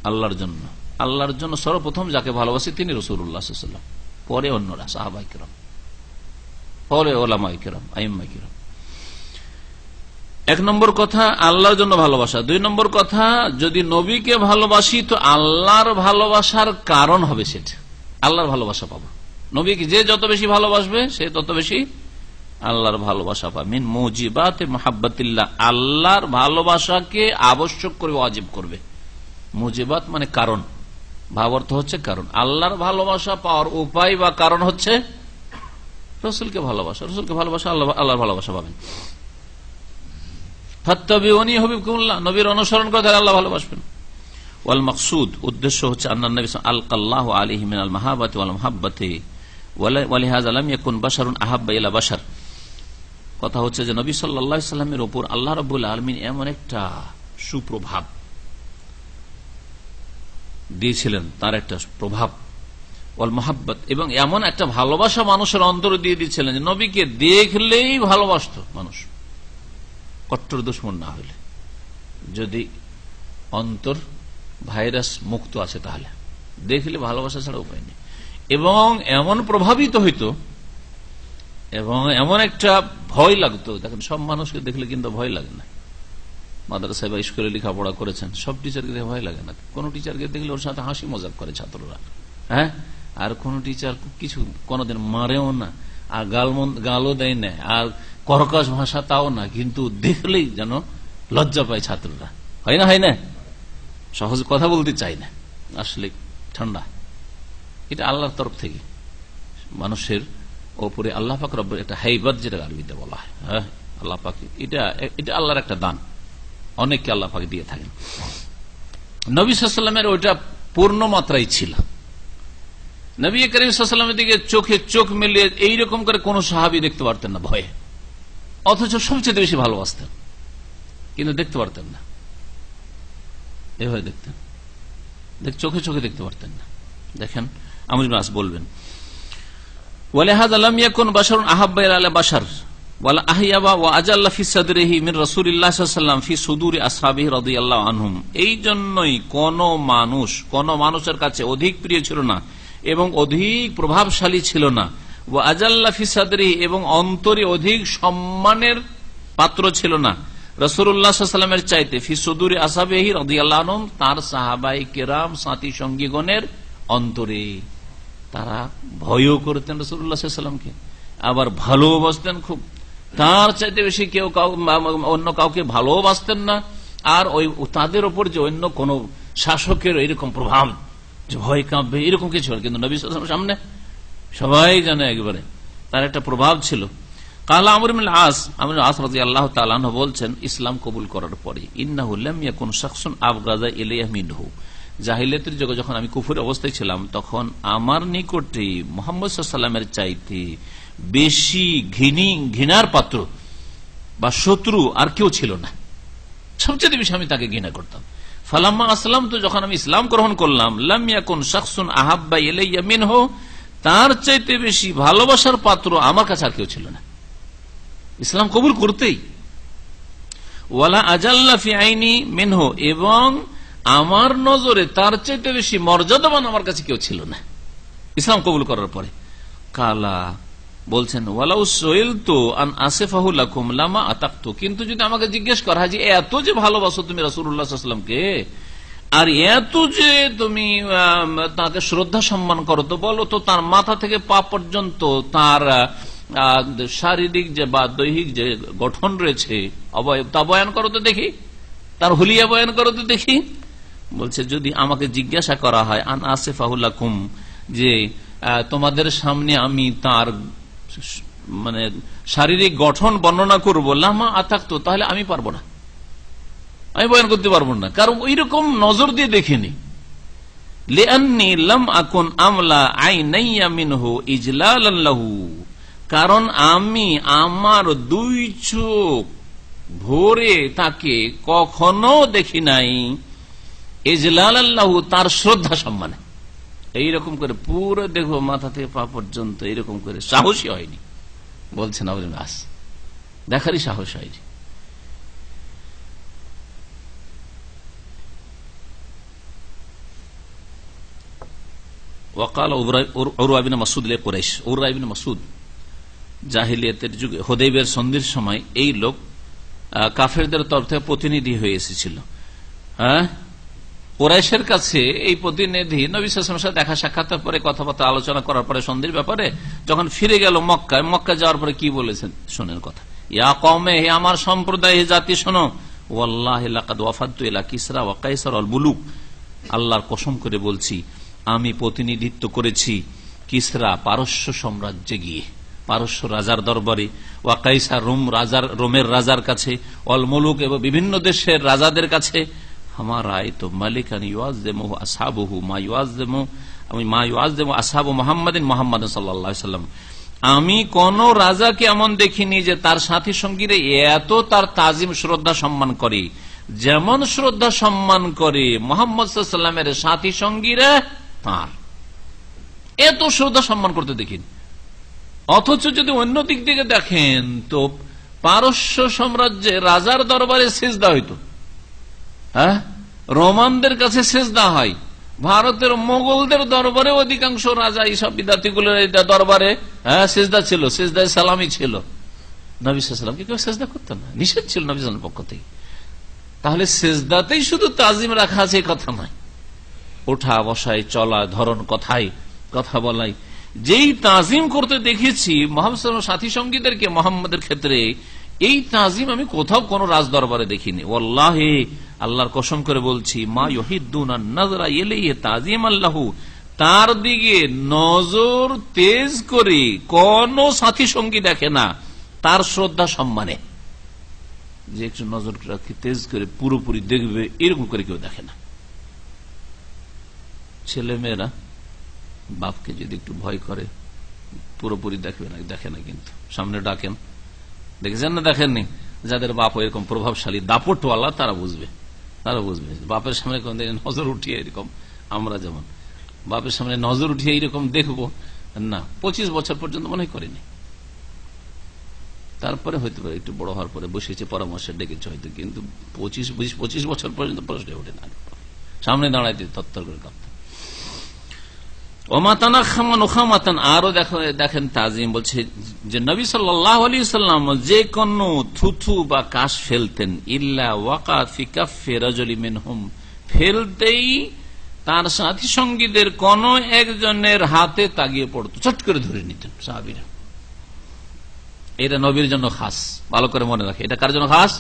আল্লাহর জন্য। আল্লাহর জন্য সর্বপ্রথম যাকে ভালোবাসি তিনি রাসূলুল্লাহ সাল্লাল্লাহু আলাইহি ওয়াসাল্লাম, পরে অন্যরা, সাহাবায়ে কেরাম, পরে উলামায়ে কেরাম, আইম্মায়ে কেরাম। এক নম্বর কথা আল্লাহর জন্য ভালোবাসা। দুই নম্বর কথা, যদি নবীকে ভালোবাসি তো আল্লাহর ভালোবাসার কারণ হবে, সেটা আল্লাহর ভালোবাসা পাবো। নবীকে যে যত বেশি ভালোবাসবে সে তত বেশি আল্লাহর ভালোবাসা পাবে। মিন মুজিবাতে মাহাব্বাতিল্লাহ, আল্লাহর ভালোবাসাকে আবশ্যক করে, ওয়াজিব করবে। মুজিবাত মানে কারণ, ভাবার্থ হচ্ছে কারণ। আল্লাহর ভালোবাসা পাওয়ার উপায় বা কারণ হচ্ছে রাসূলকে ভালোবাসা। রাসূলকে ভালোবাসা আল্লাহর ভালোবাসা পাবেন। ফাত্তাবিউনি ইউহিব্বুকুমুল্লাহ, নবীর অনুসরণ করে তাহলে আল্লাহ ভালোবাসবেন। ওয়াল মাকসুদ, উদ্দেশ্য হচ্ছে আন্নান নবী আলকাল্লাহু আলাইহি মিনাল মাহাব্বাতি ওয়াল মুহাব্বাতি ওয়ালিহাযা লাম ইয়াকুন বাশারুন আহাব্বা ইলা বাশার। কথা হচ্ছে যে নবী সাল্লাল্লাহু আলাইহি সাল্লামের উপর আল্লাহ রাব্বুল আলামিন এমন একটা সুপ্রভাব দিয়েছিলেন, তার একটা প্রভাব, ওয়াল মুহাব্বাত, এবং এমন একটা ভালোবাসা মানুষের অন্তরে দিয়ে দিয়েছিলেন যে নবীকে দেখলেই ভালোবাসত মানুষ, কট্টর দুশমন না হলে। যদি অন্তর ভাইরাস মুক্ত আছে তাহলে দেখলে ভালোবাসা ছাড়া উপায় নেই। এবং এমন প্রভাবিত হইতো এবং এমন একটা ভয় লাগতো। দেখেন, সব মানুষকে দেখলে কিন্তু ভয় লাগে না। মাদ্রাসায় বা স্কুলে লেখাপড়া করেছেন, সব টিচারকে দেখে ভয় লাগে না। কোন টিচারকে দেখলে ওর সাথে হাসি মজাক করে ছাত্ররা, হ্যাঁ, আর কোন টিচার কিছু কোনদিন মারেও না, আর গালও দেয় না, আর কর্কশ ভাষা তাও না, কিন্তু দেখলেই যেন লজ্জা পায় ছাত্ররা। হয় না? হয় না? সহজ কথা বলতে চাই না, আসলে ঠান্ডা। এটা আল্লাহর তরফ থেকে মানুষের ওপরে আল্লাহ পাক রব্বুল একটা হাইবাত, যেটা আরবিতে বলা হয়, হ্যাঁ, আল্লাহ পাক এটা আল্লাহর একটা দান, অনেককে আল্লাহ পাক দিয়ে থাকেন। নবী সাল্লাল্লাহু আলাইহি ওয়াসাল্লামের ওইটা পূর্ণ মাত্রায় ছিল। নবী করিম সাল্লাল্লাহু আলাইহি ওয়াসাল্লামের দিকে চোখে চোখ মিলিয়ে এইরকম করে কোন সাহাবী দেখতে পারতেন না ভয়ে, অথচ সবচেয়ে বেশি ভালোবাসতেন, কিন্তু দেখতে পারতেন না। এভাবে দেখতেন, চোখে চোখে দেখতে পারতেন না। দেখেন আমর ইবনে আস বলবেন, ওয়ালিহাযা লাম ইয়াকুন বাশারুন আহাব্বা ইলা বাশার ওয়ালা আহইয়াবা ওয়া আজাল্লা ফি সাদরিহি মিন রাসূলিল্লাহ সাল্লাল্লাহু আলাইহি ওয়াসাল্লাম ফি সুদুরি আসহাবিহি রাদিয়াল্লাহু আনহুম। এই জন্যই কোন মানুষের কাছে অধিক প্রিয় ছিল না এবং অধিক প্রভাবশালী ছিল না, ওয়া আজাল্লা ফি সাদরিহি, এবং অন্তরে অধিক সম্মানের পাত্র ছিল না রাসূলুল্লাহ সাল্লাল্লাহু আলাইহি ওয়াসাল্লামের চাইতে, ফি সুদুরি আসহাবিহি রাদিয়াল্লাহু আনহুম, তার সাহাবায়ে কেরাম সাথী সঙ্গীগণের অন্তরে। তারা ভয়ও করতেন রাসূলুল্লাহ সাল্লাল্লাহু আলাইহি ওয়াসাল্লামকে, আবার ভালোবাসতেন খুব। তার চাইতে বেশি কেউ অন্য কাউকে ভালোবাসতেন না। আর ওই তাদের উপর যে অন্য কোন শাসকের এরকম প্রভাব, যে ভয় কাঁপবে, এরকম কিছু, কিন্তু নবী সাল্লাল্লাহু আলাইহি ওয়াসাল্লামের সামনে সবাই জানে একবারে তার একটা প্রভাব ছিল। কালা আমর ইবনে আস রাদিয়াল্লাহু তাআলা আনহু বলছেন, ইসলাম কবুল করার পরে, ইন্নাহু লাম ইয়াকুন শাখসুন আবগাযা ইলাইহি মিনহু, জাহিলিয়াতের যুগে যখন আমি কুফর অবস্থায় ছিলাম, তখন আমার নিকটে মুহাম্মদ সাল্লাল্লাহু আলাইহি ওয়াসাল্লামের চাইতে বেশি ঘৃণার পাত্র বা শত্রু আর কেউ ছিল না। সবচেয়ে বেশি আমি তাকে ঘৃণা করতাম। ফালাম্মা আসলাম, তো যখন আমি ইসলাম গ্রহণ করলাম, লাম ইয়াকুন শাখসুন আহাব্বা ইলাইয়া মিনহু, তার চাইতে বেশি ভালোবাসার পাত্র আমার কাছে আর কেউ ছিল না। ইসলাম কবুল করতেই। ওয়ালা আজাল্লা ফি আইনি মিনহু, এবং আমার নজরে তার চাইতে বেশি মর্যাদাবান আমার কাছে কেউ ছিল না ইসলাম কবুল করার পরে। কালা বলছেন ওয়ালাউ সুইলতু আন আসিফাহু লাকুম লামা আতাকতু, কিন্তু যদি আমাকে জিজ্ঞেস করা হয় যে এত যে ভালোবাসো তুমি রাসূলুল্লাহ সাল্লাল্লাহু আলাইহি ওয়াসাল্লামকে, আর এত যে তুমি তাকে শ্রদ্ধা সম্মান করো, তো বলো তো তার মাথা থেকে পা পর্যন্ত তার শারীরিক যে বা দৈহিক যে গঠন রয়েছে অবয়ব, তা বয়ান করো তো দেখি, তার হুলিয়া বয়ান করো তো দেখি। বলছে যদি আমাকে জিজ্ঞাসা করা হয় আন আসিফাহু লাকুম, যে তোমাদের সামনে আমি তার মানে শারীরিক গঠন বর্ণনা করব, লামা আতাকতু, তাহলে আমি পারবো না, আমি বয়ান করতে পারবো না, কারণ ওই রকম নজর দিয়ে দেখিনি। লিআন্নী লাম আকুন আমলা আইনাইয়া মিনহু ইজলালান লাহু, কারণ আমি আমার দুই চোখ ভরে তাকে কখনো দেখি নাই ইজলালান লাহু, তার শ্রদ্ধা সম্মানে। এইরকম করে পুরো দেখো মাথা থেকে পা পর্যন্ত এইরকম করে সাহসী হয়নি, বলছেন আবুল আস, দেখারই সাহস হয়নি। ওয়াকাল উরওয়া ইবনে মাসউদ লে কুরাইশ, উরওয়া ইবনে মাসউদ জাহিলিয়াতের যুগে হুদাইবিয়ার সন্ধির সময় এই লোক কাফেরদের তরফ থেকে প্রতিনিধি হয়ে এসেছিল। হ্যাঁ, কুরাইশের কাছে এই প্রতিনিধি নবী সাল্লাল্লাহু আলাইহি ওয়াসাল্লামের সাথে দেখা সাক্ষাতের পরে কথাবার্তা আলোচনা করার পরে সন্ধির ব্যাপারে যখন ফিরে গেল মক্কায়, মক্কা যাওয়ার পরে কি বলেছেন শোনেন কথা। ইয়া কওমে, হে আমার সম্প্রদায়, হে জাতি শোনো, ওয়াল্লাহি লাকাদ ওয়াফাদতু ইলা কিসরা ওয়া কাইসার আল বুলুক, আল্লাহর কসম করে বলছি আমি প্রতিনিধিত্ব করেছি কিসরা পারস্য সাম্রাজ্যে গিয়ে, পারস্য রাজার দরবারে, ওয়া কাইসার রোমের রাজার কাছে, অল মুলুক এবং বিভিন্ন দেশের রাজাদের কাছে। আমার আয় তো মালিকান ইউআযযিমু আসহাবুহু মা ইউআযযিমু আসহাবু মুহাম্মাদিন মুহাম্মাদ সাল্লাল্লাহু আলাইহি ওয়াসাল্লাম, আমি কোন রাজাকে এমন দেখিনি যে তার সাথী সঙ্গীরা এত তার তাজিম শ্রদ্ধা সম্মান করে, যেমন শ্রদ্ধা সম্মান করে মুহাম্মদ সাল্লাল্লাহু আলাইহি ওয়াসাল্লামের সাথী সঙ্গীরা তার, এত শ্রদ্ধা সম্মান করতে দেখিনি। অথচ যদি অন্য দিক থেকে দেখেন তো পারস্য সাম্রাজ্যে রাজার দরবারে সিজদা হইতো, হ্যাঁ, রোমানদের কাছে সিজদা হয়, ভারতের মোগলদের দরবারে অধিকাংশ রাজা এইসব বিদ্যার্থীগুলোর দরবারে সিজদা ছিল, সিজদায় সালামি ছিল। নবী সাল্লাল্লাহু আলাইহি ওয়াসাল্লামকে কেউ সিজদা করতেন না, নিষেধ ছিল নবী সাল্লাল্লাহু আলাইহি ওয়াসাল্লামের পক্ষ থেকে। তাহলে সিজদাতেই শুধু তাজিম রাখা আছে কথা নয়, ওঠা বসায় চলা ধরন কথায় কথা বলাই, যেই তাজিম করতে দেখেছি মুহাম্মদ সাথী সঙ্গীদেরকে মুহাম্মদের ক্ষেত্রে, এই তাজিম আমি কোথাও কোন রাজ দরবারে দেখিনি। ওয়াল্লাহি, আল্লাহর কসম করে বলছি, মা ইউহিদ্দুনা নাযরা ইলাইহি তাজিমান লাহু, তার দিকে নজর তেজ করে কোন সাথী সঙ্গী দেখে না তার শ্রদ্ধা সম্মানে, যে একটু নজর রাখি তেজ করে পুরোপুরি দেখবে এরকম করে কেউ দেখে না। ছেলে মেয়েরা বাপকে যদি একটু ভয় করে পুরোপুরি দেখবে না, দেখে না, কিন্তু সামনে ডাকেন, দেখেছেন না দেখেননি, যাদের বাপ এরকম প্রভাবশালী দাপটওয়ালা তারা বুঝবে, বাপের সামনে নজর উঠিয়ে এরকম, আমরা যেমন বাপের সামনে নজর উঠিয়ে এইরকম দেখবো না, 25 বছর পর্যন্ত মনে করেনি, তারপরে হইতে পারে একটু বড় হওয়ার পরে বসেছে পরামর্শে ডেকেছে হয়তো, কিন্তু 25 বছর পর্যন্ত প্রশ্ন ওঠে না, সামনে দাঁড়াইতে তত্তর করে কাঁপতে। আরো দেখেন তাজিম বলছে যে নবী সাল্লাল্লাহু আলাইহি ওয়াসাল্লাম যে কোন থুথু বা কাশ ফেলতেন, ইল্লা ওয়াকা ফি কাফি রাজুলি মিনহুম, ফেলতেই তার সাথী সঙ্গীদের কোন একজনের হাতে তাগিয়ে পড়তো, চট করে ধরে নিতেন সাহাবীরা। এটা নবীর জন্য খাস, ভালো করে মনে রাখে, এটা কার জন্য খাস?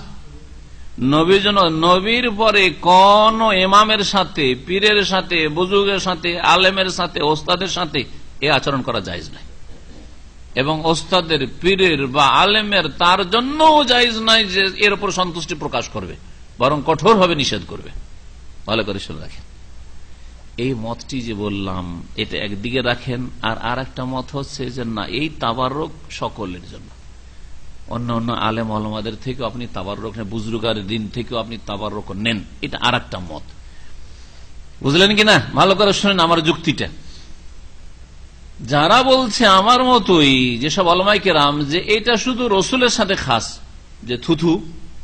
নবীর জন্য। নবীর পরে কোন ইমামের সাথে, পীরের সাথে, বুজুর্গের সাথে, আলেমের সাথে, ওস্তাদের সাথে এ আচরণ করা জায়েজ নাই, এবং ওস্তাদের, পীরের বা আলেমের তার জন্য জায়েজ নাই যে এর উপর সন্তুষ্টি প্রকাশ করবে, বরং কঠোর ভাবে নিষেধ করবে। ভালো করে শুনে রাখেন, এই মতটি যে বললাম এটা একদিকে রাখেন, আর একটা মত হচ্ছে যে না, এই তাবাররুক সকলের জন্য, অন্য অন্য আলেম ওলামাদের থেকে আপনি তাবাররুক নেন, বুজুর্গার দিন থেকেও আপনি তাবাররুক নেন, এটা আর একটা মত। বুঝলেন কিনা? ভালো করে শুনেন আমার যুক্তিটা। যারা বলছে আমার মতোই যেসব ওলামায়ে কেরাম যে এটা শুধু রসুলের সাথে খাস, যে থুথু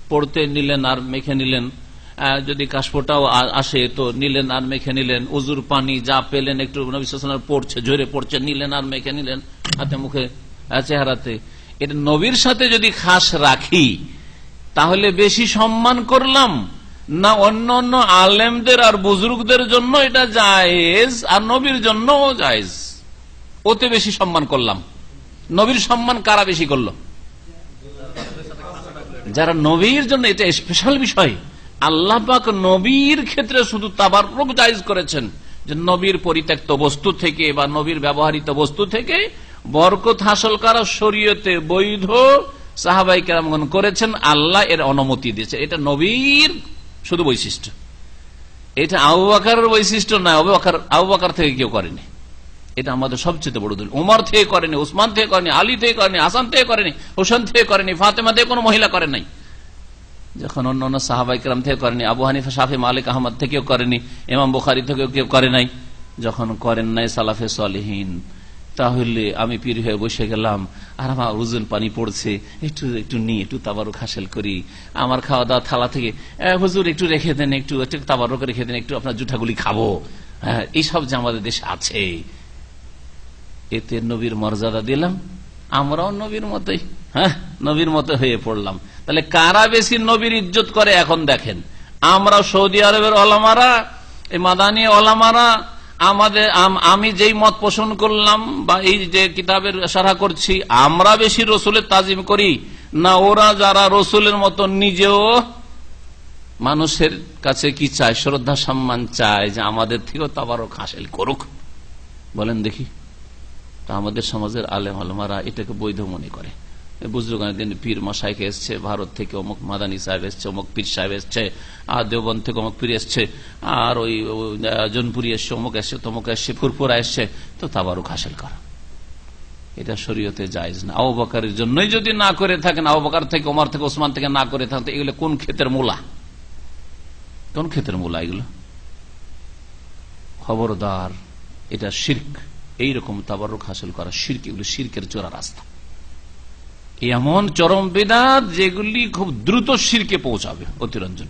পড়তে নিলেন আর মেখে নিলেন, যদি কাশফোটাও আসে তো নিলেন আর মেখে নিলেন, উজুর পানি যা পেলেন একটু নবী সাল্লাল্লাহু আলাইহি ওয়াসাল্লাম পড়ছে ঝরে পড়ছে নিলেন আর মেখে নিলেন হাতে মুখে চেহারাতে, এটা নবীর সাথে যদি খাস রাখি তাহলে বেশি সম্মান করলাম না অন্য অন্য আলেমদের আর বুজুর্গদের জন্য এটা জায়েজ আর নবীর জন্য জায়েজ? ওতে বেশি সম্মান করলাম। নবীর সম্মান কারা বেশি করলো? যারা নবীর জন্য, এটা স্পেশাল বিষয়। আল্লাহ পাক নবীর ক্ষেত্রে শুধু তাবাররুক জায়েজ করেছেন, যে নবীর পরিত্যক্ত বস্তু থেকে বা নবীর ব্যবহৃত বস্তু থেকে বরকত হাসিল করা শরীয়তে বৈধ, সাহাবায়ে কেরামগণ করেছেন, আল্লাহ এর অনুমতি দিয়েছে। এটা নবীর শুধু বৈশিষ্ট্য, এটা আবু বকরের বৈশিষ্ট্য নয়। আবু বকর থেকে কেউ করেনি, এটা আমাদের সবচেয়ে বড় দলিল। উমর থেকে করেনি, উসমান থেকে করেনি, আলী থেকে করেনি, হাসান থেকে করেনি, হোসেন থেকে করেনি, ফাতেমা থেকে কোনো মহিলা করে নাই। যখন অন্য অন্য সাহাবায়ে কেরাম থেকে করেনি, আবু হানিফা, শাফি, মালিক, আহমদ থেকেও করেনি, ইমাম বুখারী থেকেও কেউ করে নাই। যখন করেন নাই সালাফে সালেহিন, তাহলে আমি পীর হয়ে বসে গেলাম আর আমার ওজুর পানি পড়ছে, একটু একটু নিয়ে একটু তাবারুক হাসিল করি। আমার খাওয়া দাওয়া থালা থেকে হুজুর একটু রেখে দেন, একটু তাবারুক রেখে দেন, একটু আপনার জুঠাগুলি খাবো। এইসব যে আমাদের দেশে আছে, এতে নবীর মর্যাদা দিলাম, আমরাও নবীর মতোই, নবীর মতো হয়ে পড়লাম। তাহলে কারা বেশি নবীর ইজ্জত করে এখন দেখেন। আমরা সৌদি আরবের ওলামারা, এই মাদানী ওলামারা, আমি যেই মত পোষণ করলাম বা এই যে কিতাবের সারা করছি, আমরা বেশি রসুলের তাজিম করি না ওরা যারা রসুলের মতো নিজেও মানুষের কাছে কি চায়? শ্রদ্ধা সম্মান চায়, যে আমাদের থেকেও তাবারুক হাসিল করুক। বলেন দেখি। তা আমাদের সমাজের আলেম আলমারা এটাকে বৈধ মনে করে। বুজুর্গান পীর মশাইকে এসছে, ভারত থেকে অমুক মাদানী সাহেব এসছে, অমুক পীর সাহেব এসছে, আর দেওবন্দ থেকে অমুক পীর এসছে, আর ওই জনপুরি এসছে, অমুক এসছে, তমুক এসছে, ফুরফুরা এসছে, তো তাবারুক হাসিল করা এটা শরীয়তে জায়েজ না। আবু বকরের জন্যই যদি না করে থাকেন, আবু বকর থেকে, ওমর থেকে, ওসমান থেকে না করে থাকেন, এগুলো কোন ক্ষেতের মূলা? কোন ক্ষেতের মূলা এগুলো? খবরদার, এটা শিরক। এইরকম তাবারুক হাসিল করা শিরক, এগুলো শিরকের চোরা রাস্তা। এমন চরম বিদআত যেগুলি খুব দ্রুত শিরকে পৌঁছাবে অতিরঞ্জন।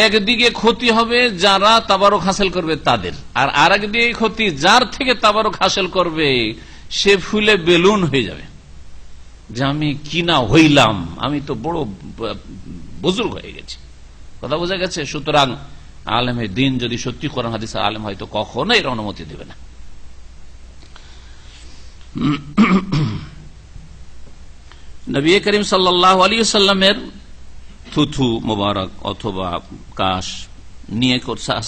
একদিকে ক্ষতি হবে যারা তাবারুক হাসিল করবে তাদের, আর আরেকদিকে ক্ষতি যার থেকে তাবারুক হাসিল করবে সে ফুলে বেলুন হয়ে যাবে, যে আমি কিনা হইলাম, আমি তো বড় বুজুর্গ হয়ে গেছি। কথা বোঝা গেছে? সুতরাং আলেমের দিন যদি সত্যি কোরআন হাদিসের আলেম হয়তো কখনো এর অনুমতি দেবে না। নবী করিম সাল্লাল্লাহু আলাইহি ওয়াসাল্লামের থুথু মোবারক অথবা কাশ নিয়ে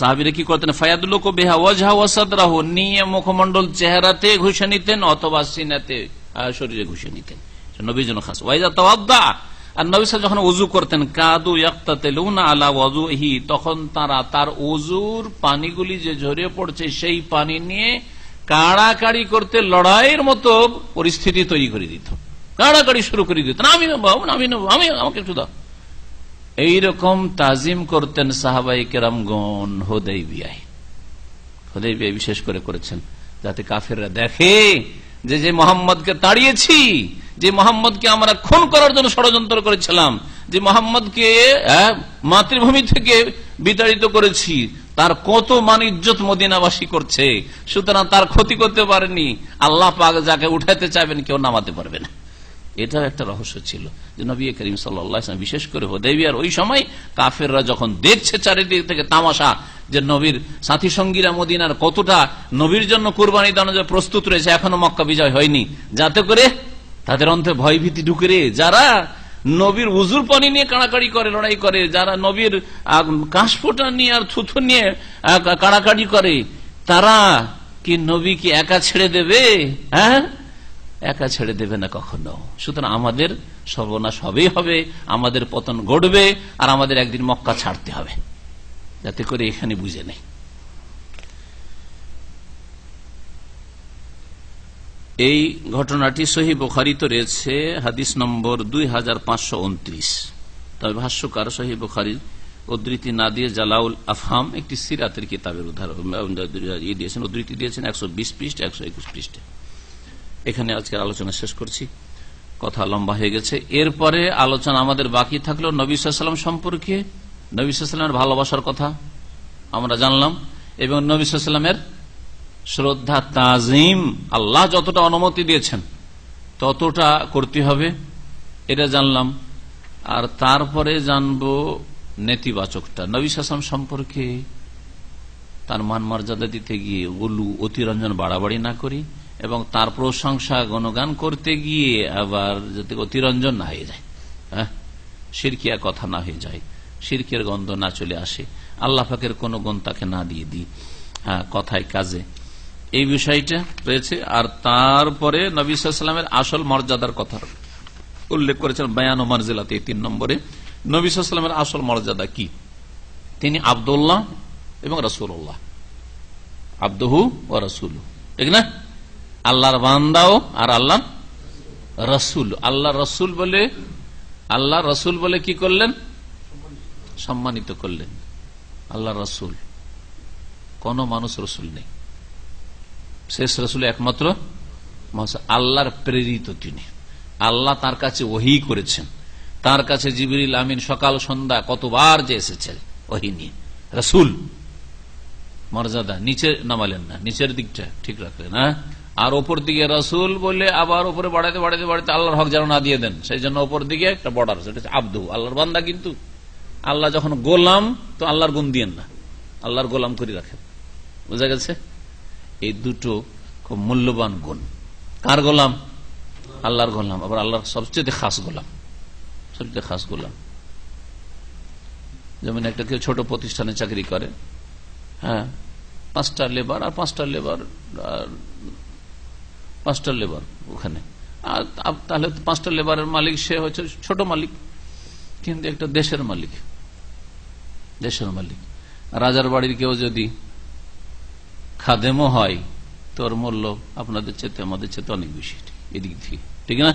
সাহাবীরা কি করতেন? ফায়াদুল্লাহু বিহা ওয়াজহা ওয়া সাদরাহু, নিয়ে মুখমণ্ডল চেহারাতে ঘষে নিতেন অথবা সিনাতে শরীরে ঘষে নিতেন, নবীর জন্য খাস। ওয়াইজা তাওয়াদ্দা, আর নবী সাল্লাল্লাহু যখন ওযু করতেন, কাদু ইয়াক্তাতিলুনা আলা ওযুহি, তখন তারা তার ওযুর পানিগুলি যে ঝরে পড়ছে সেই পানি নিয়ে কাড়াকাড়ি করতে লড়াইয়ের মতো পরিস্থিতি তৈরি করে দিত, কাড়াকাড়ি শুরু করে দিত, আমি আমাকে একটু দাও। এইরকম তাজিম করতেন সাহাবায়ে কেরামগণ হুদাইবিয়ায়। হুদাইবিয়ায় বিশেষ করে করেছেন যাতে কাফেররা দেখে যে মোহাম্মদকে তাড়িয়েছি, যে মোহাম্মদকে আমরা খুন করার জন্য ষড়যন্ত্র করেছিলাম, যে মোহাম্মদকে মাতৃভূমি থেকে বিতাড়িত করেছি, তার কত মান ইজ্জত মদিনাবাসী করছে, সুতরাং তার ক্ষতি করতে পারেনি। আল্লাহ পাক যাকে উঠাতে চাইবেন কেউ নামাতে পারবে না। এটা একটা রহস্য ছিল যে নবী করিম সাল্লাল্লাহু আলাইহি ওয়াসাল্লাম বিশেষ করে হুদাইবিয়ার ওই সময় কাফেররা যখন দেখছে চারিদিক থেকে তামাশা, যে নবীর সাথী সঙ্গীরা মদিনার কতটা নবীর জন্য কুরবানি দেওয়ার জন্য প্রস্তুত রয়েছে, এখনো মক্কা বিজয় হয়নি, যাতে করে তাদের অন্তরে ভয় ভীতি ঢুকে রে, যারা নবীর উজুর পানি নিয়ে কাড়াকাড়ি করে, লড়াই করে, যারা নবীর কাশফোঁটা নিয়ে আর থুথু নিয়ে কাড়াকাড়ি করে, তারা কি নবী কি একা ছেড়ে দেবে? একা ছেড়ে দেবে না কখনো। সুতরাং আমাদের সর্বনাশ হবেই হবে, আমাদের পতন ঘটবে, আর আমাদের একদিন মক্কা ছাড়তে হবে, যাতে করে এখানে বুঝে নেই। এই ঘটনাটি সহিহ বুখারীতে রয়েছে, হাদিস নম্বর 2529। তবে ভাষ্যকার সহিহ বুখারীর উদ্ধৃতি না দিয়ে জালাউল আফহাম একটি সিরাতের কিতাবের দিয়েছেন, উদ্ধৃতি দিয়েছেন 120 পৃষ্ঠা 121 পৃষ্ঠা। এখানে আজকের আলোচনা শেষ করছি, কথা লম্বা হয়ে গেছে। এরপরে আলোচনা আমাদের বাকি থাকলো নবী সাল্লাল্লাহু আলাইহি ওয়াসাল্লাম সম্পর্কে। নবী সাল্লাল্লাহু আলাইহি ওয়াসাল্লামের ভালোবাসার কথা আমরা জানলাম, এবং নবী সাল্লাল্লাহু আলাইহি ওয়াসাল্লামের শ্রদ্ধা তাজিম, আল্লাহ যতটা অনুমতি দিয়েছেন ততটা করতে হবে, এটা জানলাম। আর তারপরে জানবো নেতিবাচকটা, নবী সাল্লাল্লাহু আলাইহি ওয়াসাল্লাম সম্পর্কে তার মান মর্যাদা দিতে গিয়ে গলু অতিরঞ্জন বাড়াবাড়ি না করি, এবং তার প্রশংসা গণগান করতে গিয়ে আবার যাতে অতিরঞ্জন না হয়ে যায়, শিরকিয়া কথা না হয়ে যায়, শিরকের গন্ধ না চলে আসে, আল্লাহ পাকের কোন গুণ তাকে না দিয়ে দিই কথায় কাজে, এই বিষয়টা রয়েছে। আর তারপরে নবী সাল্লাল্লাহু আলাইহি ওয়াসাল্লামের আসল মর্যাদার কথা উল্লেখ করেছেন বায়ান ও মানজিলাতে, 3 নম্বরে নবী সাল্লাল্লাহু আলাইহি ওয়াসাল্লামের আসল মর্যাদা কি? তিনি আব্দুল্লাহ এবং রাসূলুল্লাহ, আব্দুহু ওয়া রাসূলুহু, ঠিক না? আল্লাহর বান্দাও আর আল্লাহ রাসূল। আল্লাহ রাসূল বলে কি করলেন? সম্মানিত করলেন। আল্লাহ রাসূল, কোন মানুষ রাসূল নেই, শেষ রাসূল একমাত্র আল্লাহর প্রেরিত তিনি। আল্লাহ তার কাছে ওহী করেছেন, তার কাছে জিবরিল আমিন সকাল সন্ধ্যা কতবার যে এসেছে ওহী নিয়ে। রাসূল মর্যাদা নিচে নামালেন না, নিচের দিকটা ঠিক রাখলেন, আর ওপর দিকে রাসূল বলে আবার ওপরে বাড়াইতে বাড়াইতে বাড়াইতে আল্লাহর হক যেন না দিয়ে দেন, সেই জন্য ওপর দিকে একটা বর্ডার, সেটা হচ্ছে আব্দু, আল্লাহর বান্দা। কিন্তু আল্লাহ যখন গোলাম, তো আল্লাহর গুণ দিয়েন না, আল্লাহর গোলাম করে রাখেন। বুঝা গেছে? এই দুটো খুব মূল্যবান গুণ। কার গোলাম? আল্লাহর গোলাম, আবার আল্লাহর সবচেয়ে খাস গোলাম, সবচেয়ে খাস গোলাম। যেমন একটা কেউ ছোট প্রতিষ্ঠানে চাকরি করে, 5টা লেবার আর 5টা লেবার আর 5টা লেবার ওখানে, তাহলে 5টা লেবারের মালিক সে হচ্ছে ছোট মালিক, কিন্তু একটা দেশের মালিক, দেশের মালিক। রাজার বাড়ির কেউ যদি খাদেমও হয়, তোর মূল্য আপনাদের চেয়ে আমাদের চেয়ে অনেক বেশি, এদিক থেকে, ঠিক না?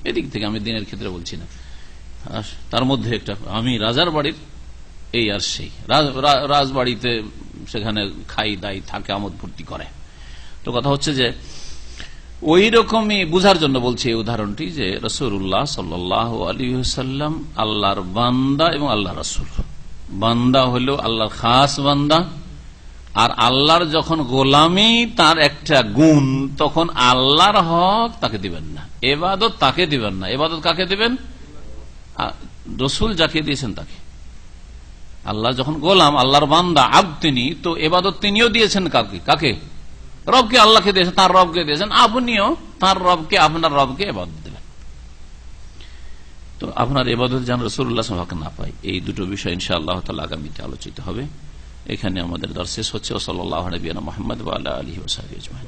এদিক থেকে আমি দিনের ক্ষেত্রে বলছি না। তার মধ্যে একটা, আমি রাজার বাড়ির এই আর সেই, রাজবাড়িতে সেখানে খাই দাই থাকে, আমোদ ফুর্তি করে। তো কথা হচ্ছে যে ওই রকমই বুঝার জন্য বলছি এই উদাহরণটি, যে রাসূলুল্লাহ সাল্লাল্লাহু আলাইহি ওয়াসাল্লাম আল্লাহর বান্দা এবং আল্লাহ রাসূল। বান্দা হলো আল্লাহর খাস বান্দা, আর আল্লাহর যখন গোলামি তার একটা গুণ, তখন আল্লাহর হক তাকে দিবেন না, ইবাদত তাকে দিবেন না। ইবাদত কাকে দিবেন? রাসূল যাকে দিয়েছেন তাকে। আল্লাহ যখন গোলাম, আল্লাহর বান্দা আব্দ তিনি, তো ইবাদত তিনিও দিয়েছেন কাকে? কাকে? রবকে, আল্লাহকে দিয়েছেন, তার রবকে দিয়েছেন, আপনিও তার রবকে, আপনার রবকে ইবাদত দেবেন। তো আপনার ইবাদত যেন রাসূলুল্লাহ সাল্লাল্লাহু আলাইহি ওয়াসাল্লাম হক না পায়, এই দুটো বিষয় ইনশাআল্লাহ তাআলা আগামীতে আলোচিত হবে। এখানে আমাদের দর্শ শেষ হচ্ছে। সাল্লাল্লাহু আলাইহি ওয়া সাল্লাম মুহাম্মদ ওয়া আলা আলিহি ওয়া সাহবিহি আজমাইন।